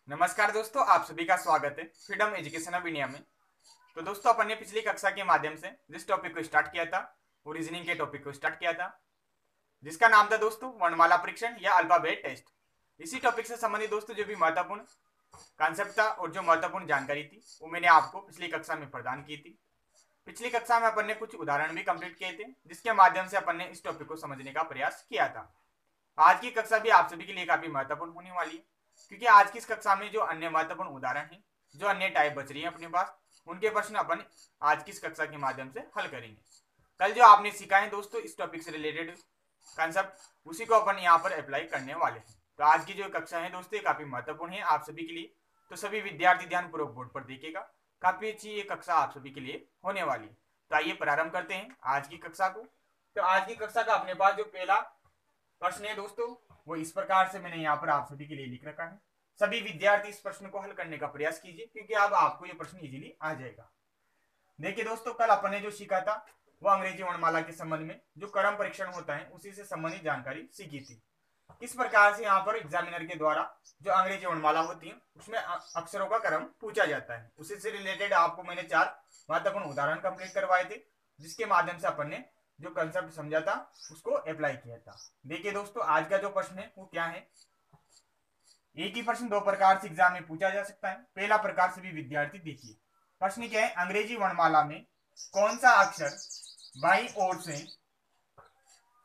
नमस्कार दोस्तों, आप सभी का स्वागत है फ्रीडम एजुकेशन ऑफ इंडिया में। तो दोस्तों, अपन ने पिछली कक्षा के माध्यम से जिस टॉपिक को स्टार्ट किया था वो रीजनिंग के टॉपिक को स्टार्ट किया था, जिसका नाम था दोस्तों वर्णमाला परीक्षण या अल्फाबेट टेस्ट। इसी टॉपिक से संबंधित दोस्तों जो भी महत्वपूर्ण कॉन्सेप्ट था और जो महत्वपूर्ण जानकारी थी वो मैंने आपको पिछली कक्षा में प्रदान की थी। पिछली कक्षा में अपन ने कुछ उदाहरण भी कंप्लीट किए थे, जिसके माध्यम से अपन ने इस टॉपिक को समझने का प्रयास किया था। आज की कक्षा भी आप सभी के लिए काफी महत्वपूर्ण होने वाली है, क्योंकि आज की इस कक्षा में जो अन्य महत्वपूर्ण उदाहरण हैं, जो अन्य टाइप बच रही है अपने पास, उनके प्रश्न अपन आज की इस कक्षा के माध्यम से हल करेंगे। कल जो आपने सीखा है दोस्तों इस टॉपिक से रिलेटेड कंसेप्ट, उसी को अपन यहाँ पर अप्लाई करने वाले हैं। तो आज की जो कक्षा है दोस्तों ये काफी महत्वपूर्ण है आप सभी के लिए, तो सभी विद्यार्थी ध्यान पूर्वक बोर्ड पर देखिएगा। काफी अच्छी ये कक्षा आप सभी के लिए होने वाली है। तो आइए प्रारंभ करते हैं आज की कक्षा को। तो आज की कक्षा का अपने पास जो पहला प्रश्न है दोस्तों वो इस प्रकार से मैंने यहाँ पर आप सभी के लिए लिख रखा है। सभी विद्यार्थी इस प्रश्न को हल करने का प्रयास कीजिए, क्योंकि अब आपको ये प्रश्न इजीली आ जाएगा। देखिए दोस्तों, कल अपन ने जो सीखा था वो अंग्रेजी वर्णमाला के संबंध में जो क्रम परीक्षण होता है उसी से संबंधित जानकारी सीखी थी। किस प्रकार से यहाँ पर एग्जामिनर के द्वारा जो अंग्रेजी वर्णमाला होती है उसमें अक्षरों का क्रम पूछा जाता है, उसी से रिलेटेड आपको मैंने 4 महत्वपूर्ण उदाहरण कंप्लीट करवाए थे, जिसके माध्यम से अपन ने जो कंसेप्ट समझा था उसको अप्लाई किया था। देखिए दोस्तों, आज का जो प्रश्न है वो क्या है। एक ही प्रश्न दो प्रकार से एग्जाम में पूछा जा सकता है। पहला प्रकार से भी विद्यार्थी देखिए, प्रश्न क्या है, अंग्रेजी वर्णमाला में कौन सा अक्षर बाईं ओर से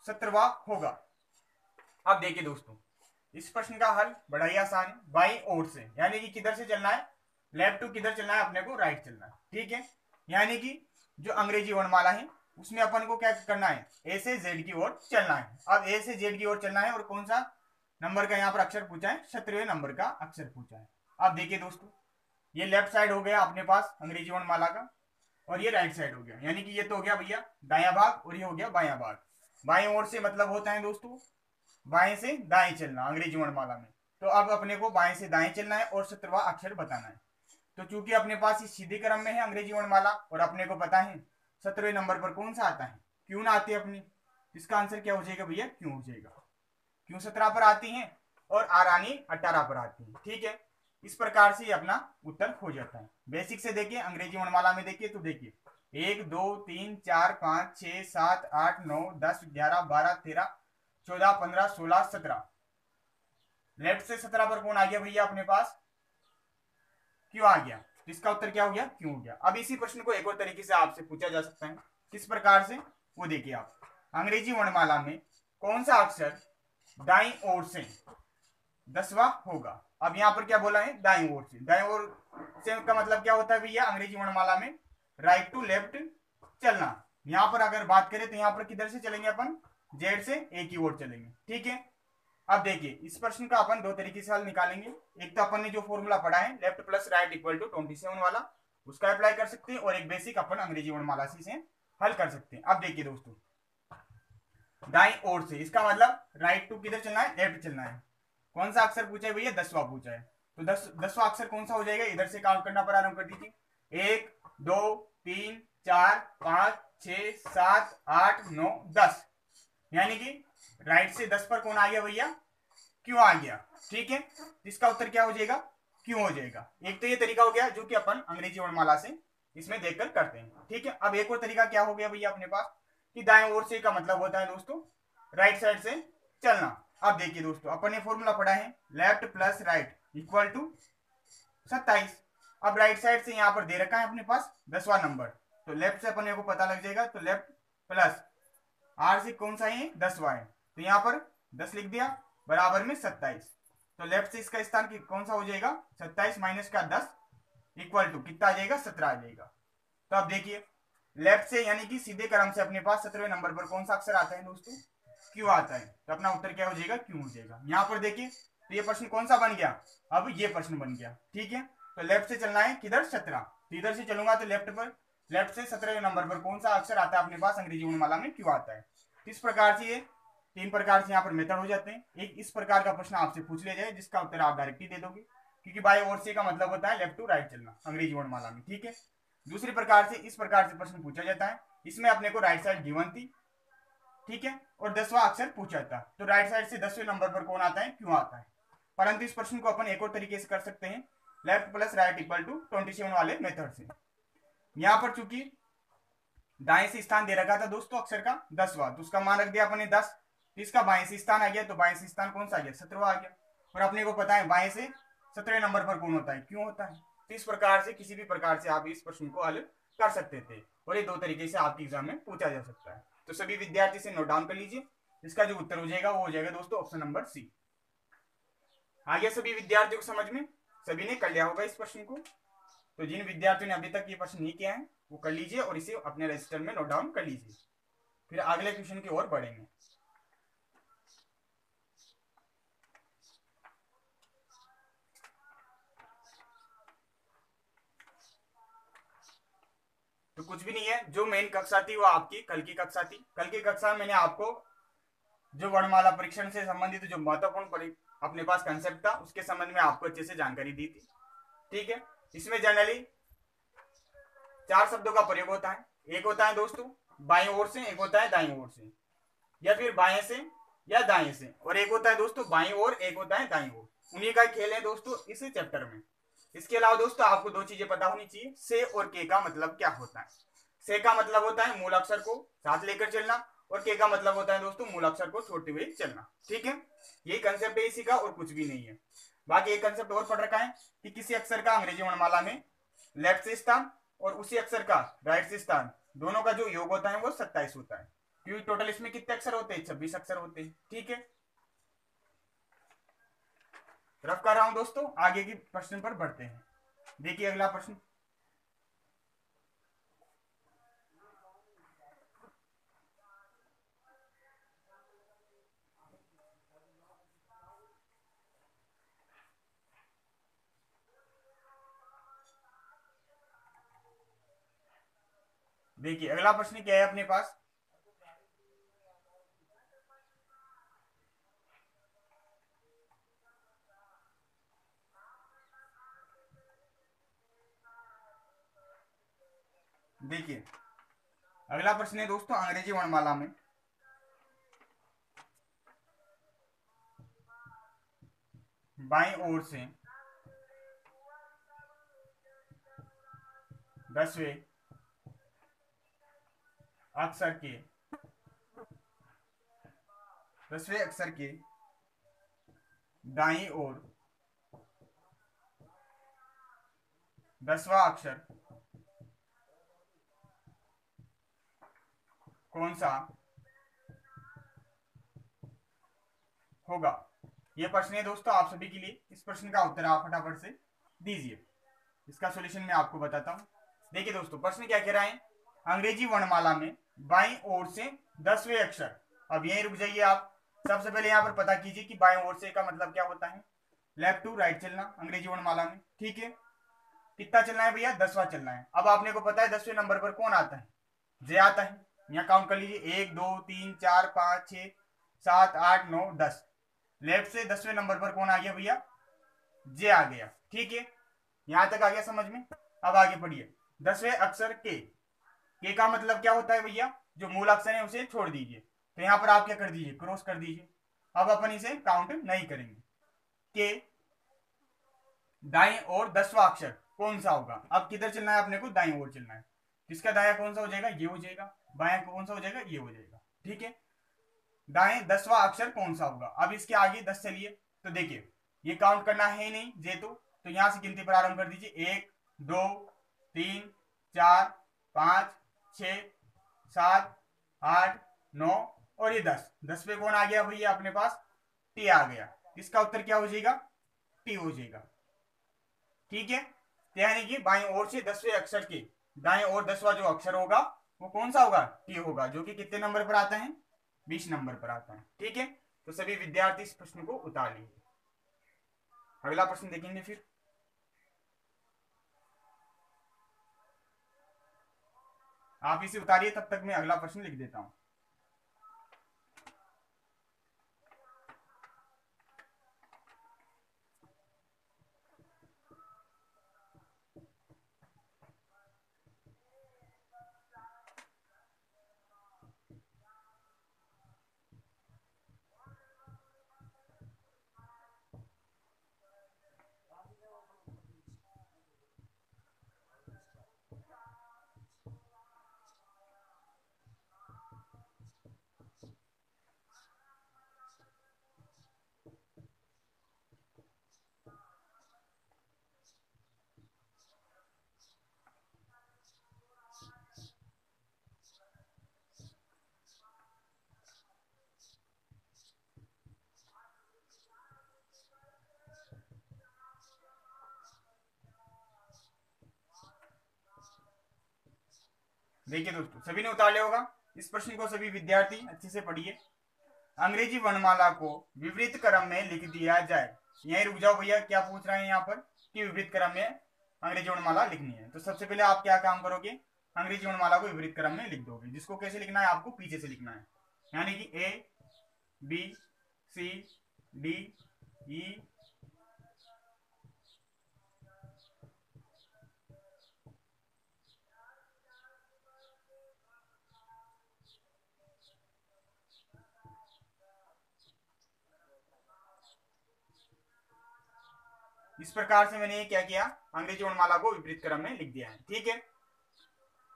17वां होगा। अब देखिए दोस्तों, इस प्रश्न का हल बड़ा ही आसान है। बाईं ओर से यानी कि किधर से चलना है, लेफ्ट टू किधर चलना है, अपने को राइट चलना है। ठीक है, यानी कि जो अंग्रेजी वर्णमाला है उसमें अपन को क्या करना है, ए से जेड की ओर चलना है। अब ए से जेड की ओर चलना है और कौन सा नंबर का यहाँ पर अक्षर पूछा है, 17वें नंबर का अक्षर पूछा है। अब देखिए दोस्तों, ये लेफ्ट साइड हो गया अपने पास अंग्रेजी वर्णमाला का, और ये राइट साइड हो गया, यानी कि ये तो हो गया भैया दायां भाग और ये हो गया बायां भाग। बाएं ओर से मतलब होता है दोस्तों बाएं से दाएं चलना अंग्रेजी वर्णमाला में। तो अब अपने को बाएं से दाएं चलना है और 17वां अक्षर बताना है। तो चूंकि अपने पास इस सीधे क्रम में है अंग्रेजी वर्णमाला और अपने को पता है 17वें नंबर पर कौन सा आता है, क्यों ना आती है अपनी, इसका आंसर क्या हो जाएगा भैया, क्यों हो जाएगा। क्यों 17 पर आती है और आरानी 18 पर आती है। ठीक है, इस प्रकार से अपना उत्तर हो जाता है। बेसिक से देखिए अंग्रेजी वर्णमाला में देखिए तो देखिए 1 2 3 4 5 6 7 8 9 10 11 12 13 14 15 16 17। लेफ्ट से 17 पर कौन आ गया भैया अपने पास, क्यों आ गया। इसका उत्तर क्या हो गया, क्यों हो गया। अब इसी प्रश्न को एक और तरीके से आपसे पूछा जा सकता है, किस प्रकार से, वो देखिए आप, अंग्रेजी वर्णमाला में कौन सा अक्षर दाईं ओर से 10वां होगा। अब यहाँ पर क्या बोला है, दाईं ओर से। दाईं ओर से का मतलब क्या होता है भैया अंग्रेजी वर्णमाला में राइट टू लेफ्ट चलना। यहाँ पर अगर बात करें तो यहाँ पर किधर से चलेंगे अपन, जेड से ए की ओर चलेंगे। ठीक है, अब देखिए इस प्रश्न का अपन दो तरीके से हल निकालेंगे। एक तो अपन ने जो फॉर्मूला पढ़ा है left plus right equal to 27 वाला, उसका अप्लाई कर सकते हैं, और एक बेसिक अपन अंग्रेजी वर्णमाला से हल कर सकते हैं। अब देखिए दोस्तों, दाईं ओर से इसका मतलब राइट टू किधर चलना है, लेफ्ट चलना है। कौन सा अक्षर पूछा है भैया, 10वां पूछा है। तो 10वां अक्षर कौन सा हो जाएगा, इधर से काउंट करना प्रारंभ कर दीजिए। 1 2 3 4 5 6 7 8 9 10, यानी कि राइट से 10 पर कौन आ गया भैया, क्यों आ गया। ठीक है, इसका उत्तर क्या हो जाएगा, क्यों हो जाएगा। एक तो ये तरीका हो गया जो कि अपन अंग्रेजी वर्णमाला से इसमें देखकर करते हैं। ठीक है, अब एक और तरीका क्या हो गया भैया अपने पास, कि दाएं ओर से का मतलब होता है दोस्तों राइट साइड से चलना। अब देखिए दोस्तों, अपन ने फॉर्मूला पढ़ा है left plus right equal to 27। अब राइट साइड से यहाँ पर दे रखा है अपने पास 10वां नंबर, तो लेफ्ट से अपने को पता लग जाएगा, तो लेफ्ट प्लस आर से कौन सा है, 10वां है, तो यहाँ पर 10 लिख दिया बराबर में 27। तो लेफ्ट से इसका स्थान कौन सा हो जाएगा, 27 माइनस का 10 इक्वल टू कितना आ जाएगा, 17 आ जाएगा। तो अब देखिए लेफ्ट से यानी कि सीधे क्रम से अपने पास 17वें नंबर पर कौन सा अक्षर आता है दोस्तों, क्यों आता है। तो अपना उत्तर क्या हो जाएगा, क्यों हो जाएगा। यहाँ पर देखिए तो ये प्रश्न कौन सा बन गया, अब ये प्रश्न बन गया। ठीक है, तो लेफ्ट से चलना है किधर, 17, तो इधर से चलूंगा तो लेफ्ट से 17वें नंबर पर कौन सा अक्षर आता है अपने पास अंग्रेजी वर्णमाला में, क्यों आता है। इस प्रकार से ये 3 प्रकार से यहाँ पर मेथड हो जाते हैं। एक इस प्रकार का प्रश्न आपसे पूछ लिया जाए जिसका उत्तर आप डायरेक्ट ही दे दोगे, क्योंकि बाय ओर से का मतलब होता है लेफ्ट टू राइट चलना अंग्रेजी वर्णमाला में। ठीक है, दूसरी प्रकार से इस प्रकार से प्रश्न पूछा जाता है, इसमें अपने को राइट साइड गिवन थी। ठीक है, और 10वां अक्षर पूछा था, तो राइट साइड से 10वें नंबर पर कौन आता है, क्यों आता है। परंतु इस प्रश्न को अपन एक और तरीके से कर सकते हैं, left plus right equal to 27 वाले मेथड से। यहाँ पर चूंकि दाएं से स्थान दे रखा था दोस्तों अक्षर का 10वां, तो उसका मान रख दिया अपने 10, तो इसका बाएं से स्थान आ गया, तो बाएं से स्थान कौन सा आ गया, 17वां आ गया। और अपने को पता है बाएं से 17वें नंबर पर कौन होता है, क्यों होता है। तो इस प्रकार से किसी भी प्रकार से आप इस प्रश्न को हल कर सकते थे, और ये दो तरीके से आपके एग्जाम में पूछा जा सकता है। तो सभी विद्यार्थी से नोट डाउन कर लीजिए, इसका जो उत्तर हो जाएगा वो हो जाएगा दोस्तों ऑप्शन नंबर सी। आ गया सभी विद्यार्थियों को समझ में, सभी ने कर लिया होगा इस प्रश्न को। तो जिन विद्यार्थियों ने अभी तक ये प्रश्न नहीं किया है वो कर लीजिए और इसे अपने रजिस्टर में नोट डाउन कर लीजिए, फिर अगले क्वेश्चन की ओर बढ़ेंगे। तो कुछ भी नहीं है, जो मेन कक्षा थी वो आपकी कल की कक्षा थी। कल की कक्षा में मैंने आपको जो वर्णमाला परीक्षण से संबंधित जो महत्वपूर्ण अपने पास कंसेप्ट था उसके संबंध में आपको अच्छे से जानकारी दी थी। ठीक है, इसमें जनरली 4 शब्दों का प्रयोग होता है। एक होता है दोस्तों बाएं ओर से, एक होता है दाएं ओर से, या फिर बाएं से या दाएं से, और एक होता है दोस्तों बाएं ओर, एक होता है दाएं ओर। उन्हीं का खेल है दोस्तों इस चैप्टर में। इसके अलावा दोस्तों आपको दो चीजें पता होनी चाहिए, से और के का मतलब क्या होता है। से का मतलब होता है मूल अक्षर को साथ लेकर चलना, और के का मतलब होता है दोस्तों मूल अक्षर को छोड़ते हुए चलना। ठीक है, यही कंसेप्ट है इसी का, और कुछ भी नहीं है। बाकी एक कंसेप्ट और पढ़ रखा है कि किसी अक्षर का अंग्रेजी वर्णमाला में लेफ्ट से स्थान और उसी अक्षर का राइट से स्थान दोनों का जो योग होता है वो 27 होता है, क्योंकि टोटल इसमें कितने अक्षर होते हैं, 26 अक्षर होते हैं। ठीक है, रफ कर रहा हूं दोस्तों, आगे की प्रश्न पर बढ़ते हैं। देखिए अगला प्रश्न, देखिए अगला प्रश्न क्या है अपने पास। देखिए अगला प्रश्न है दोस्तों अंग्रेजी वर्णमाला में बाईं ओर से 10वें अक्षर के 10वें अक्षर के दाईं ओर 10वां अक्षर कौन सा होगा। यह प्रश्न है दोस्तों आप सभी के लिए। इस प्रश्न का उत्तर आप फटाफट से दीजिए। इसका सॉल्यूशन मैं आपको बताता हूं। देखिए दोस्तों प्रश्न क्या कह रहा है, अंग्रेजी वर्णमाला में बाईं ओर से 10वें अक्षर। अब यहीं रुक जाइए आप, सबसे पहले यहां पर पता कीजिए कि बाईं ओर से का मतलब क्या होता है, लेफ्ट टू राइट चलना अंग्रेजी वर्णमाला में। ठीक है, कितना चलना है भैया, 10वां चलना है। अब आपने को पता है 10वें नंबर पर कौन आता है, जे आता है। यहाँ काउंट कर लीजिए 1 2 3 4 5 6 7 8 9 10। लेफ्ट से 10वें नंबर पर कौन आ गया भैया, जे आ गया। ठीक है, यहां तक आ गया समझ में। अब आगे बढ़िए, 10वें अक्षर के का मतलब क्या होता है भैया, जो मूल अक्षर है उसे छोड़ दीजिए। तो यहां पर आप क्या कर दीजिए, क्रॉस कर दीजिए। अब अपन इसे काउंट नहीं करेंगे। के दाएं और 10वां अक्षर कौन सा होगा। अब किधर चलना है अपने को, दाएं ओर चलना है। किसका दाया कौन सा हो जाएगा, ये हो जाएगा। बाया कौन सा हो जाएगा, ये हो जाएगा। ठीक है, दाएं 10वां अक्षर कौन सा होगा। अब इसके आगे 10 चलिए, तो देखिए ये काउंट करना है ही नहीं जे, तो यहां से गिनती प्रारंभ कर दीजिए। 1 2 3 4 5 6 7 8 9 और ये 10 पे कौन आ गया भैया अपने पास, टी आ गया। इसका उत्तर क्या हो जाएगा, टी हो जाएगा। ठीक है, यानी कि बाएं ओर से 10वें अक्षर के दाएं ओर 10वां जो अक्षर होगा वो कौन सा होगा, टी होगा, जो कि कितने नंबर पर आता है, 20 नंबर पर आता है। ठीक है, तो सभी विद्यार्थी इस प्रश्न को उतार लीजिए। अगला प्रश्न देखेंगे फिर। आप इसे उतारिए, तब तक मैं अगला प्रश्न लिख देता हूं। देखिए दोस्तों, सभी ने उतार लिया होगा इस प्रश्न को, सभी विद्यार्थी अच्छे से पढ़िए। अंग्रेजी वर्णमाला को विपरीत क्रम में लिख दिया जाए। यहीं रुक जाओ भैया, क्या पूछ रहे हैं यहाँ पर कि विपरीत क्रम में अंग्रेजी वर्णमाला लिखनी है। तो सबसे पहले आप क्या काम करोगे, अंग्रेजी वर्णमाला को विपरीत क्रम में लिख दोगे, जिसको कैसे लिखना है, आपको पीछे से लिखना है, यानी कि ए बी सी डी ई इस प्रकार से मैंने क्या किया, अंग्रेजी वर्णमाला को विपरीत क्रम में लिख दिया है। ठीक है,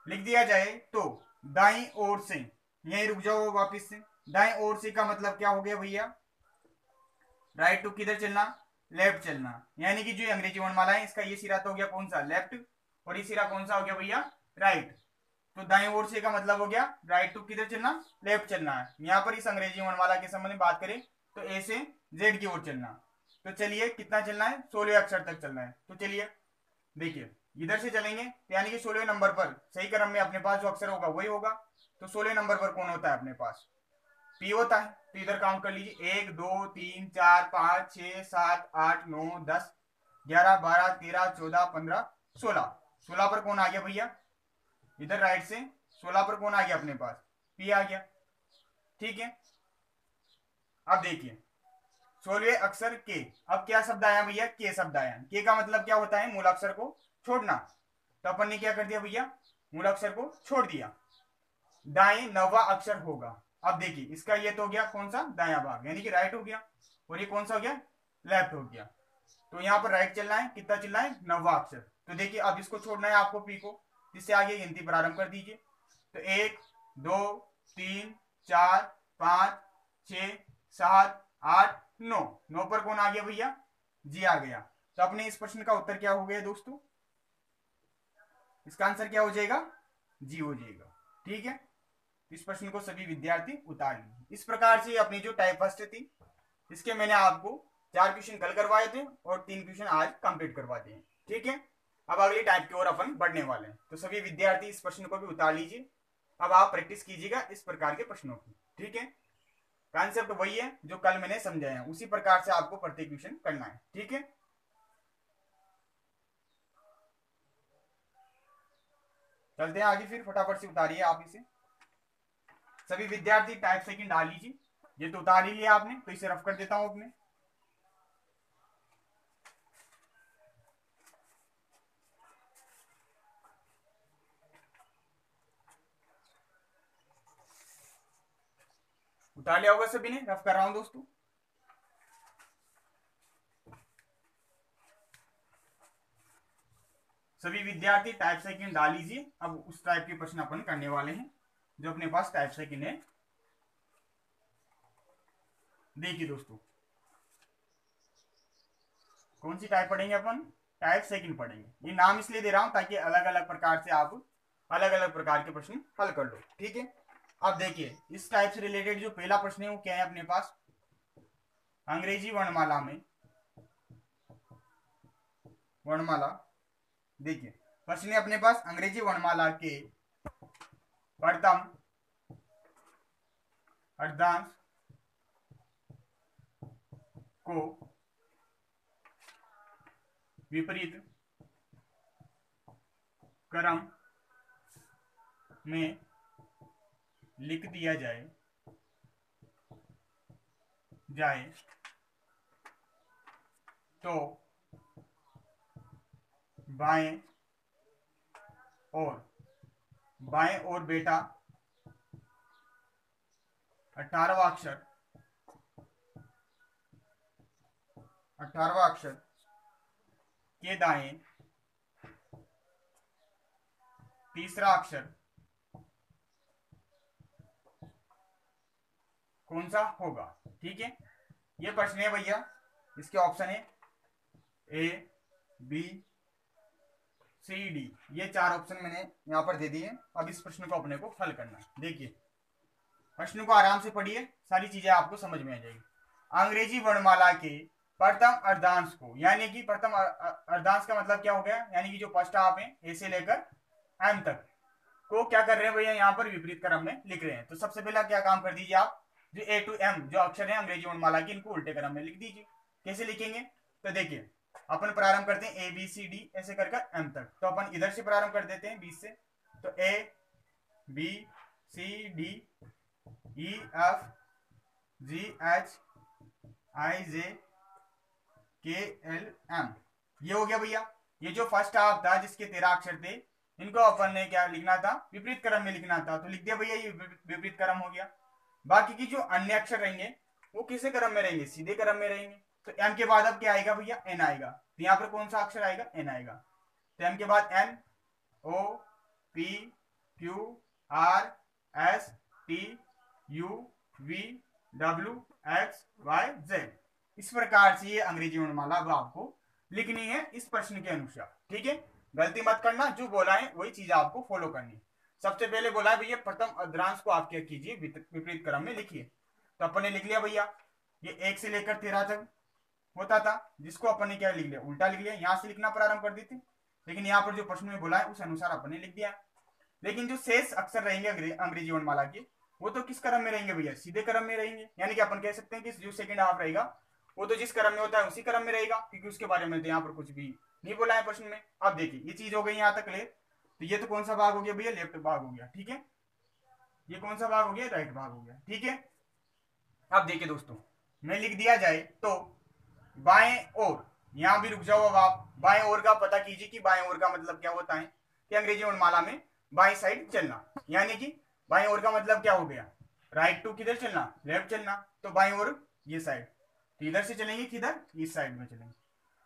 लिख दिया जाए तो दाईं ओर से, यहीं रुक जाओ वापिस से, दाईं ओर से का मतलब क्या हो गया भैया, राइट टू किधर चलना, लेफ्ट चलना, यानी कि जो अंग्रेजी वर्णमाला है इसका ये सिरा तो हो गया कौन सा, लेफ्ट, और ये सिरा कौन सा हो गया भैया, राइट। तो दाईं ओर से का मतलब हो गया राइट टू किधर चलना, लेफ्ट चलना है। यहाँ पर इस अंग्रेजी वर्णमाला के संबंध में बात करें तो ए से जेड की ओर चलना। तो चलिए कितना चलना है, 16 अक्षर तक चलना है। तो चलिए देखिए, इधर से चलेंगे यानी कि 16 नंबर पर सही क्रम में अपने पास जो अक्षर होगा वही होगा। तो 16 नंबर पर कौन होता है अपने पास, पी होता है। तो इधर काउंट कर लीजिए, 1 2 3 4 5 6 7 8 9 10 11 12 13 14 15 16। 16 पर कौन आ गया भैया, इधर राइट से 16 पर कौन आ गया अपने पास, पी आ गया। ठीक है, अब देखिए 16वें अक्षर के, अब क्या शब्द आया भैया, के शब्द आया। के का मतलब क्या होता है, मूल अक्षर को छोड़ना। तो अपन ने क्या कर दिया भैया, मूल अक्षर को छोड़ दिया। दाएं नवा अक्षर होगा। अब देखिए इसका ये तो हो गया कौन सा, दायां भाग, यानी कि राइट हो गया, और ये कौन सा हो गया, लेफ्ट हो गया। तो यहाँ पर राइट चलना है, कितना चलना है, नवा अक्षर। तो देखिए अब इसको छोड़ना है आपको पी को, इससे आगे गिनती प्रारंभ कर दीजिए। तो 1 2 3 4 5 6 7 8 9, 9 पर कौन आ गया भैया, जी आ गया। तो अपने इस प्रश्न का उत्तर क्या हो गया दोस्तों, इसका आंसर क्या हो जाएगा, जी हो जाएगा। ठीक है, इस प्रश्न को सभी विद्यार्थी उतार लीजिए। इस प्रकार से अपनी जो टाइप फर्स्ट थी इसके मैंने आपको 4 क्वेश्चन कल करवाए थे और 3 क्वेश्चन आज कंप्लीट करवा दिए। ठीक है, अब अगली टाइप की ओर अपन बढ़ने वाले हैं। तो सभी विद्यार्थी इस प्रश्न को भी उतार लीजिए। अब आप प्रैक्टिस कीजिएगा इस प्रकार के प्रश्नों की। ठीक है, कॉन्सेप्ट वही है जो कल मैंने समझाया, उसी प्रकार से आपको प्रत्येक क्वेश्चन करना है। ठीक है, चलते हैं आगे, फिर फटाफट से उतारिए आप इसे। सभी विद्यार्थी टाइप सेकंड डाल लीजिए। ये तो उतार ही लिया आपने, तो इसे रफ कर देता हूं अपने। उतार लिया होगा सभी ने, रफ कर रहा हूं दोस्तों। सभी विद्यार्थी टाइप सेकंड डाल लीजिए। अब उस टाइप के प्रश्न अपन करने वाले हैं जो अपने पास टाइप सेकंड है। देखिए दोस्तों, कौन सी टाइप पढ़ेंगे अपन, टाइप सेकंड पढ़ेंगे। ये नाम इसलिए दे रहा हूं ताकि अलग अलग प्रकार से आप अलग अलग प्रकार के प्रश्न हल कर लो। ठीक है, अब देखिए इस टाइप से रिलेटेड जो पहला प्रश्न है वो क्या है अपने पास, अंग्रेजी वर्णमाला में, वर्णमाला। देखिए प्रश्न है अपने पास, अंग्रेजी वर्णमाला के प्रथम अर्धांश को विपरीत क्रम में लिख दिया जाए तो बाएं और बेटा 18वां अक्षर के दाएं तीसरा अक्षर कौन सा होगा। ठीक है, ये प्रश्न है भैया, इसके ऑप्शन है ए बी सी डी, ये 4 ऑप्शन मैंने यहां पर दे दिए। अब इस प्रश्न को अपने को हल करना है। देखिए प्रश्न को आराम से पढ़िए, सारी चीजें आपको समझ में आ जाएगी। अंग्रेजी वर्णमाला के प्रथम अर्धांश को, यानी कि प्रथम अर्धांश का मतलब क्या हो गया, यानी कि जो फर्स्ट हाफ है ए से लेकर एम तक, को क्या कर रहे हैं भैया, यहाँ पर विपरीत क्रम में लिख रहे हैं। तो सबसे पहला क्या काम कर दीजिए आप, जो ए टू एम जो अक्षर है अंग्रेजी वर्णमाला के, इनको उल्टे क्रम में लिख दीजिए। कैसे लिखेंगे, तो देखिए अपन प्रारंभ करते हैं ए बी सी डी ऐसे कर एम तक। तो अपन इधर से प्रारंभ कर देते हैं 20 से, तो A B C D E F G H I J K L M, ये हो गया भैया। ये जो फर्स्ट हाफ था जिसके 13 अक्षर थे, इनको अपन ने क्या लिखना था, विपरीत क्रम में लिखना था, तो लिख दिया भैया, ये विपरीत क्रम हो गया। बाकी की जो अन्य अक्षर रहेंगे वो किसे क्रम में रहेंगे, सीधे क्रम में रहेंगे। तो एम के बाद अब क्या आएगा भैया, एन आएगा। तो यहाँ पर कौन सा अक्षर आएगा, एन आएगा। तो एम के बाद N O P Q R S T U V W X Y Z. इस प्रकार से ये अंग्रेजी वर्णमाला अब आपको लिखनी है इस प्रश्न के अनुसार। ठीक है, गलती मत करना, जो बोला है वही चीज आपको फॉलो करनी है। सबसे पहले बोला है भैया प्रथम अर्धांश को आप क्या कीजिए, विपरीत क्रम में लिखिए। तो अपन ने लिख लिया भैया, ये 1 से लेकर 13 तक होता था, जिसको अपन ने क्या लिख लिया, उल्टा लिख लिया। यहाँ से लिखना प्रारंभ कर दी थी, लेकिन यहाँ पर जो प्रश्न में बोला है उस अनुसार अपन ने लिख दिया। लेकिन जो शेष अक्षर रहेंगे अंग्रेजी वर्णमाला के, वो तो किस क्रम में रहेंगे भैया, सीधे क्रम में रहेंगे। यानी कि अपन कह सकते हैं कि जो सेकंड हाफ रहेगा वो तो जिस क्रम में होता है उसी क्रम में रहेगा, क्योंकि उसके बारे में तो यहाँ पर कुछ भी नहीं बोला है प्रश्न में। अब देखिए ये चीज हो गई यहाँ तक ले, तो ये तो कौन सा भाग हो गया भैया, लेफ्ट भाग हो गया। ठीक है, ये कौन सा भाग हो गया, राइट भाग हो गया। ठीक है, अब देखिए दोस्तों, मैं लिख दिया जाए तो बाएं ओर, यहां भी रुक जाओ। अब आप बाएं ओर का पता कीजिए कि बाएं ओर का मतलब क्या होता है, कि अंग्रेजी वर्णमाला में बाएं साइड चलना, यानी कि बाएं ओर का मतलब क्या हो गया, राइट टू किधर चलना, लेफ्ट चलना। तो बाएं ओर ये साइड, तो इधर से चलेंगे किधर, इस साइड में चलेंगे।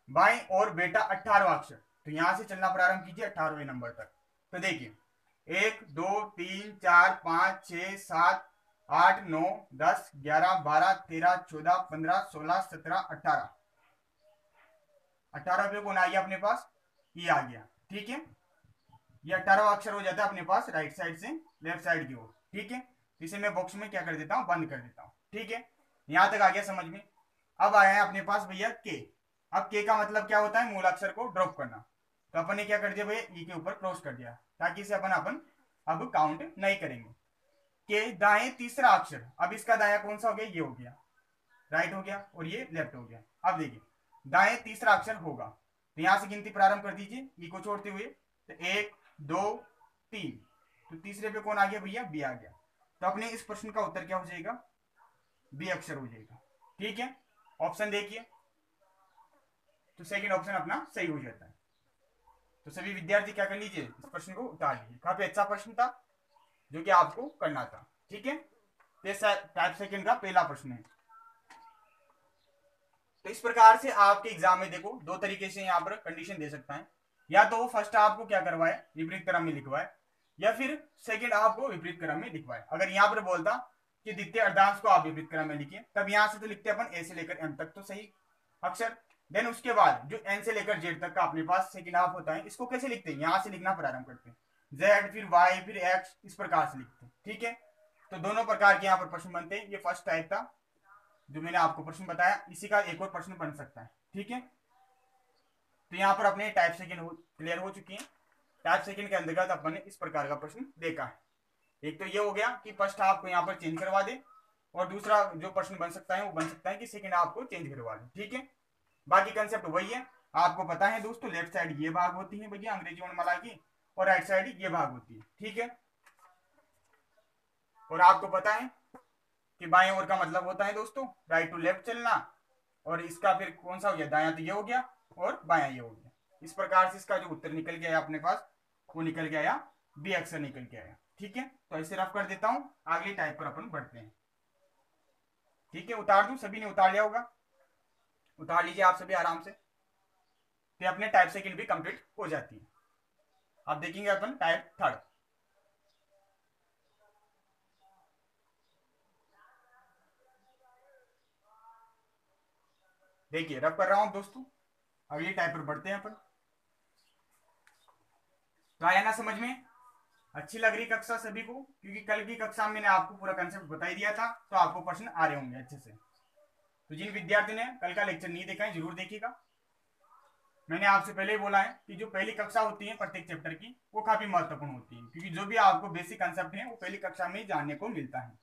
बाएं ओर बेटा 18वां अक्षर, तो यहां से चलना प्रारंभ कीजिए 18वें नंबर तक। तो देखिए 1 2 3 4 5 6 7 8 9 10 11 12 13 14 15 16 17 18, 18 पे कौन आ गया अपने पास, ई आ गया। ठीक है, ये 18वां अक्षर हो जाता है अपने पास राइट साइड से लेफ्ट साइड की ओर। ठीक है, इसे मैं बॉक्स में क्या कर देता हूं, बंद कर देता हूं। ठीक है, यहां तक आ गया समझ में। अब आया है अपने पास भैया के। अब के का मतलब क्या होता है, मूलाक्षर को ड्रॉप करना। तो अपन ने क्या कर दिया भैया, ई के ऊपर क्रॉस कर दिया, ताकि इसे अपन अब काउंट नहीं करेंगे। के दाएं तीसरा अक्षर, अब इसका दाया कौन सा हो गया, ये हो गया, राइट हो गया, और ये लेफ्ट हो गया। अब देखिए दाएं तीसरा अक्षर होगा, तो यहां से गिनती प्रारंभ कर दीजिए ई को छोड़ते हुए। तो 1 2 3, तो तीसरे पे कौन आ गया भैया, बी आ गया। तो अपने इस प्रश्न का उत्तर क्या हो जाएगा, बी अक्षर हो जाएगा। ठीक है, ऑप्शन देखिए, तो सेकंड ऑप्शन अपना सही हो जाता है। तो सभी विद्यार्थी क्या कर लीजिए, इस प्रश्न को उतार लीजिए। काफी अच्छा प्रश्न था जो कि आपको करना था। ठीक है, टाइप सेकंड का पहला प्रश्न है। तो इस प्रकार से आपके एग्जाम में देखो दो तरीके से यहाँ पर कंडीशन दे सकता है, या तो वो फर्स्ट हाफ को क्या करवाए, विपरीत क्रम में लिखवाए, या फिर सेकंड हाफ को विपरीत क्रम में लिखवाए। अगर यहाँ पर बोलता कि द्वितीय अर्धांश को आप विपरीत क्रम में लिखिए, तब यहां से तो लिखते अपन ए से लेकर एम तक तो सही अक्षर, देन उसके बाद जो एन से लेकर जेड तक का अपने पास सेकंड हाफ होता है, इसको कैसे लिखते हैं, यहां से लिखना प्रारंभ करते हैं, जेड फिर वाई फिर एक्स, इस प्रकार से लिखते हैं। ठीक है, तो दोनों प्रकार के यहाँ पर प्रश्न बनते हैं। ये फर्स्ट टाइप था जो मैंने आपको प्रश्न बताया, इसी का एक और प्रश्न बन सकता है। ठीक है, तो यहाँ पर अपने टाइप सेकंड क्लियर हो चुकी है। टाइप सेकंड के अंतर्गत अपन ने इस प्रकार का प्रश्न देखा है। एक तो ये हो गया कि फर्स्ट हाफ को यहाँ पर चेंज करवा दे, और दूसरा जो प्रश्न बन सकता है वो बन सकता है कि सेकंड हाफ को चेंज करवा दे। ठीक है, बाकी कंसेप्ट वही है, आपको पता है दोस्तों, लेफ्ट साइड ये भाग होती है भैया अंग्रेजी वर्णमाला की, और राइट साइड ये भाग होती है। ठीक है, और आपको पता है कि बाएं ओर का मतलब होता है दोस्तों राइट टू लेफ्ट चलना, और इसका फिर कौन सा हो गया, दायां तो ये हो गया और बायां ये हो गया। इस प्रकार से इसका जो उत्तर निकल के आया अपने पास, वो निकल के आया बी अक्षर निकल के आया। ठीक है, तो ऐसे रफ कर देता हूं, अगली टाइप पर अपन बढ़ते हैं। ठीक है, उतार दूं, सभी ने उतार लिया होगा, उतार लीजिए आप सभी आराम से, तो अपने टाइप सेकंड भी कंप्लीट हो जाती है। अब देखेंगे अपन टाइप थर्ड। देखिए रफ कर रहा हूं दोस्तों, अगली टाइप पर बढ़ते हैं अपन। तो आया ना समझ में, अच्छी लग रही कक्षा सभी को, क्योंकि कल की कक्षा में मैंने आपको पूरा कंसेप्ट बता ही दिया था, तो आपको प्रश्न आ रहे होंगे अच्छे से। तो जिन विद्यार्थी ने कल का लेक्चर नहीं देखा है जरूर देखिएगा, मैंने आपसे पहले ही बोला है कि जो पहली कक्षा होती है प्रत्येक चैप्टर की वो काफी महत्वपूर्ण होती है, क्योंकि जो भी आपको बेसिक कंसेप्ट है वो पहली कक्षा में ही जानने को मिलता है।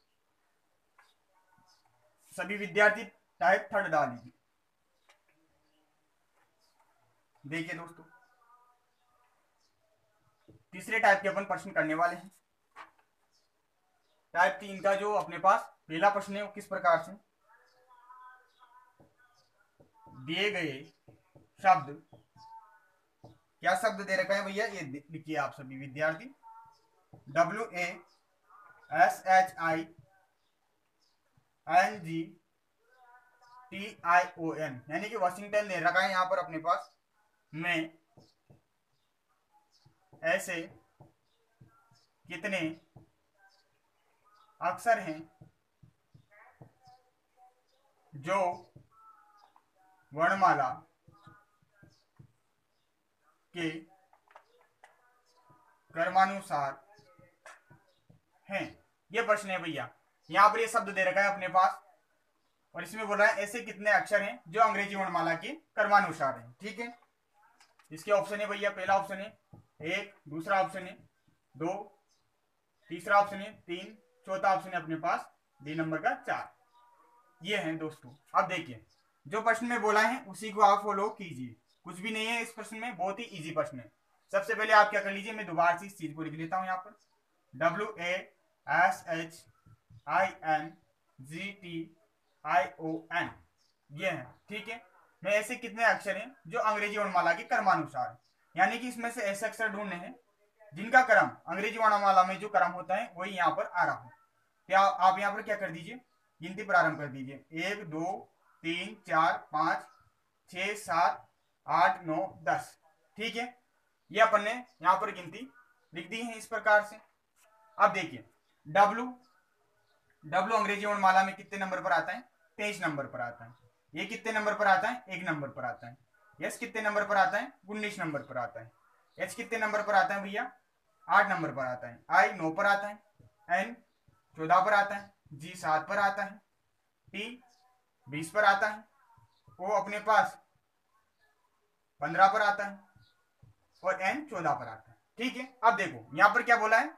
सभी विद्यार्थी टाइप 3 डालिए। देखिए दोस्तों, तीसरे टाइप के अपन प्रश्न करने वाले हैं। टाइप 3 का जो अपने पास पहला प्रश्न है वो किस प्रकार से, दिए गए शब्द, क्या शब्द दे रखा है भैया, ये लिखिए आप सभी विद्यार्थी, WASHINGTION, यानी कि वाशिंगटन दे रखा है यहां पर अपने पास में ऐसे कितने अक्षर हैं जो वर्णमाला के क्रमानुसार हैं। ये प्रश्न है भैया, यहां पर ये शब्द दे रखा है अपने पास और इसमें बोल रहा है ऐसे कितने अक्षर हैं जो अंग्रेजी वर्णमाला के क्रमानुसार हैं। ठीक है, इसके ऑप्शन है भैया, पहला ऑप्शन है 1, दूसरा ऑप्शन है 2, तीसरा ऑप्शन है 3, चौथा ऑप्शन है अपने पास डी नंबर का 4। ये है दोस्तों। अब देखिए, जो प्रश्न में बोला है उसी को आप फॉलो कीजिए, कुछ भी नहीं है इस प्रश्न में, बहुत ही इजी प्रश्न है। सबसे पहले आप क्या कर लीजिए, मैं दोबारा से इस चीज को लिख लेता हूं यहाँ पर, WASHINGTION, ये है। ठीक है, मैं ऐसे कितने अक्षर हैं जो अंग्रेजी वर्णमाला के क्रमानुसार है, यानी कि इसमें से ऐसे अक्षर ढूंढने हैं जिनका क्रम अंग्रेजी वर्णमाला में जो क्रम होता है वही यहाँ पर आ रहा हो। क्या आप यहाँ पर क्या कर दीजिए, गिनती प्रारंभ कर दीजिए, 1 2 3 4 5 6 7 8 9 10। ठीक है, ये अपन ने यहाँ पर गिनती लिख दी है इस प्रकार से। अब देखिए, डब्लू अंग्रेजी वर्णमाला में कितने नंबर पर आता है, 23 नंबर पर आता है। ये कितने नंबर पर आता है, 1 नंबर पर आता है। यस कितने नंबर पर आता है, 19 नंबर पर आता है। एच कितने नंबर पर आता है भैया, 8 नंबर पर आता है। आई 9 पर आता है, एन 14 पर आता है, जी 7 पर आता है, टी 20 पर आता है, ओ अपने पास 15 पर आता है और एन 14 पर आता है। ठीक है, अब देखो यहाँ पर क्या बोला है,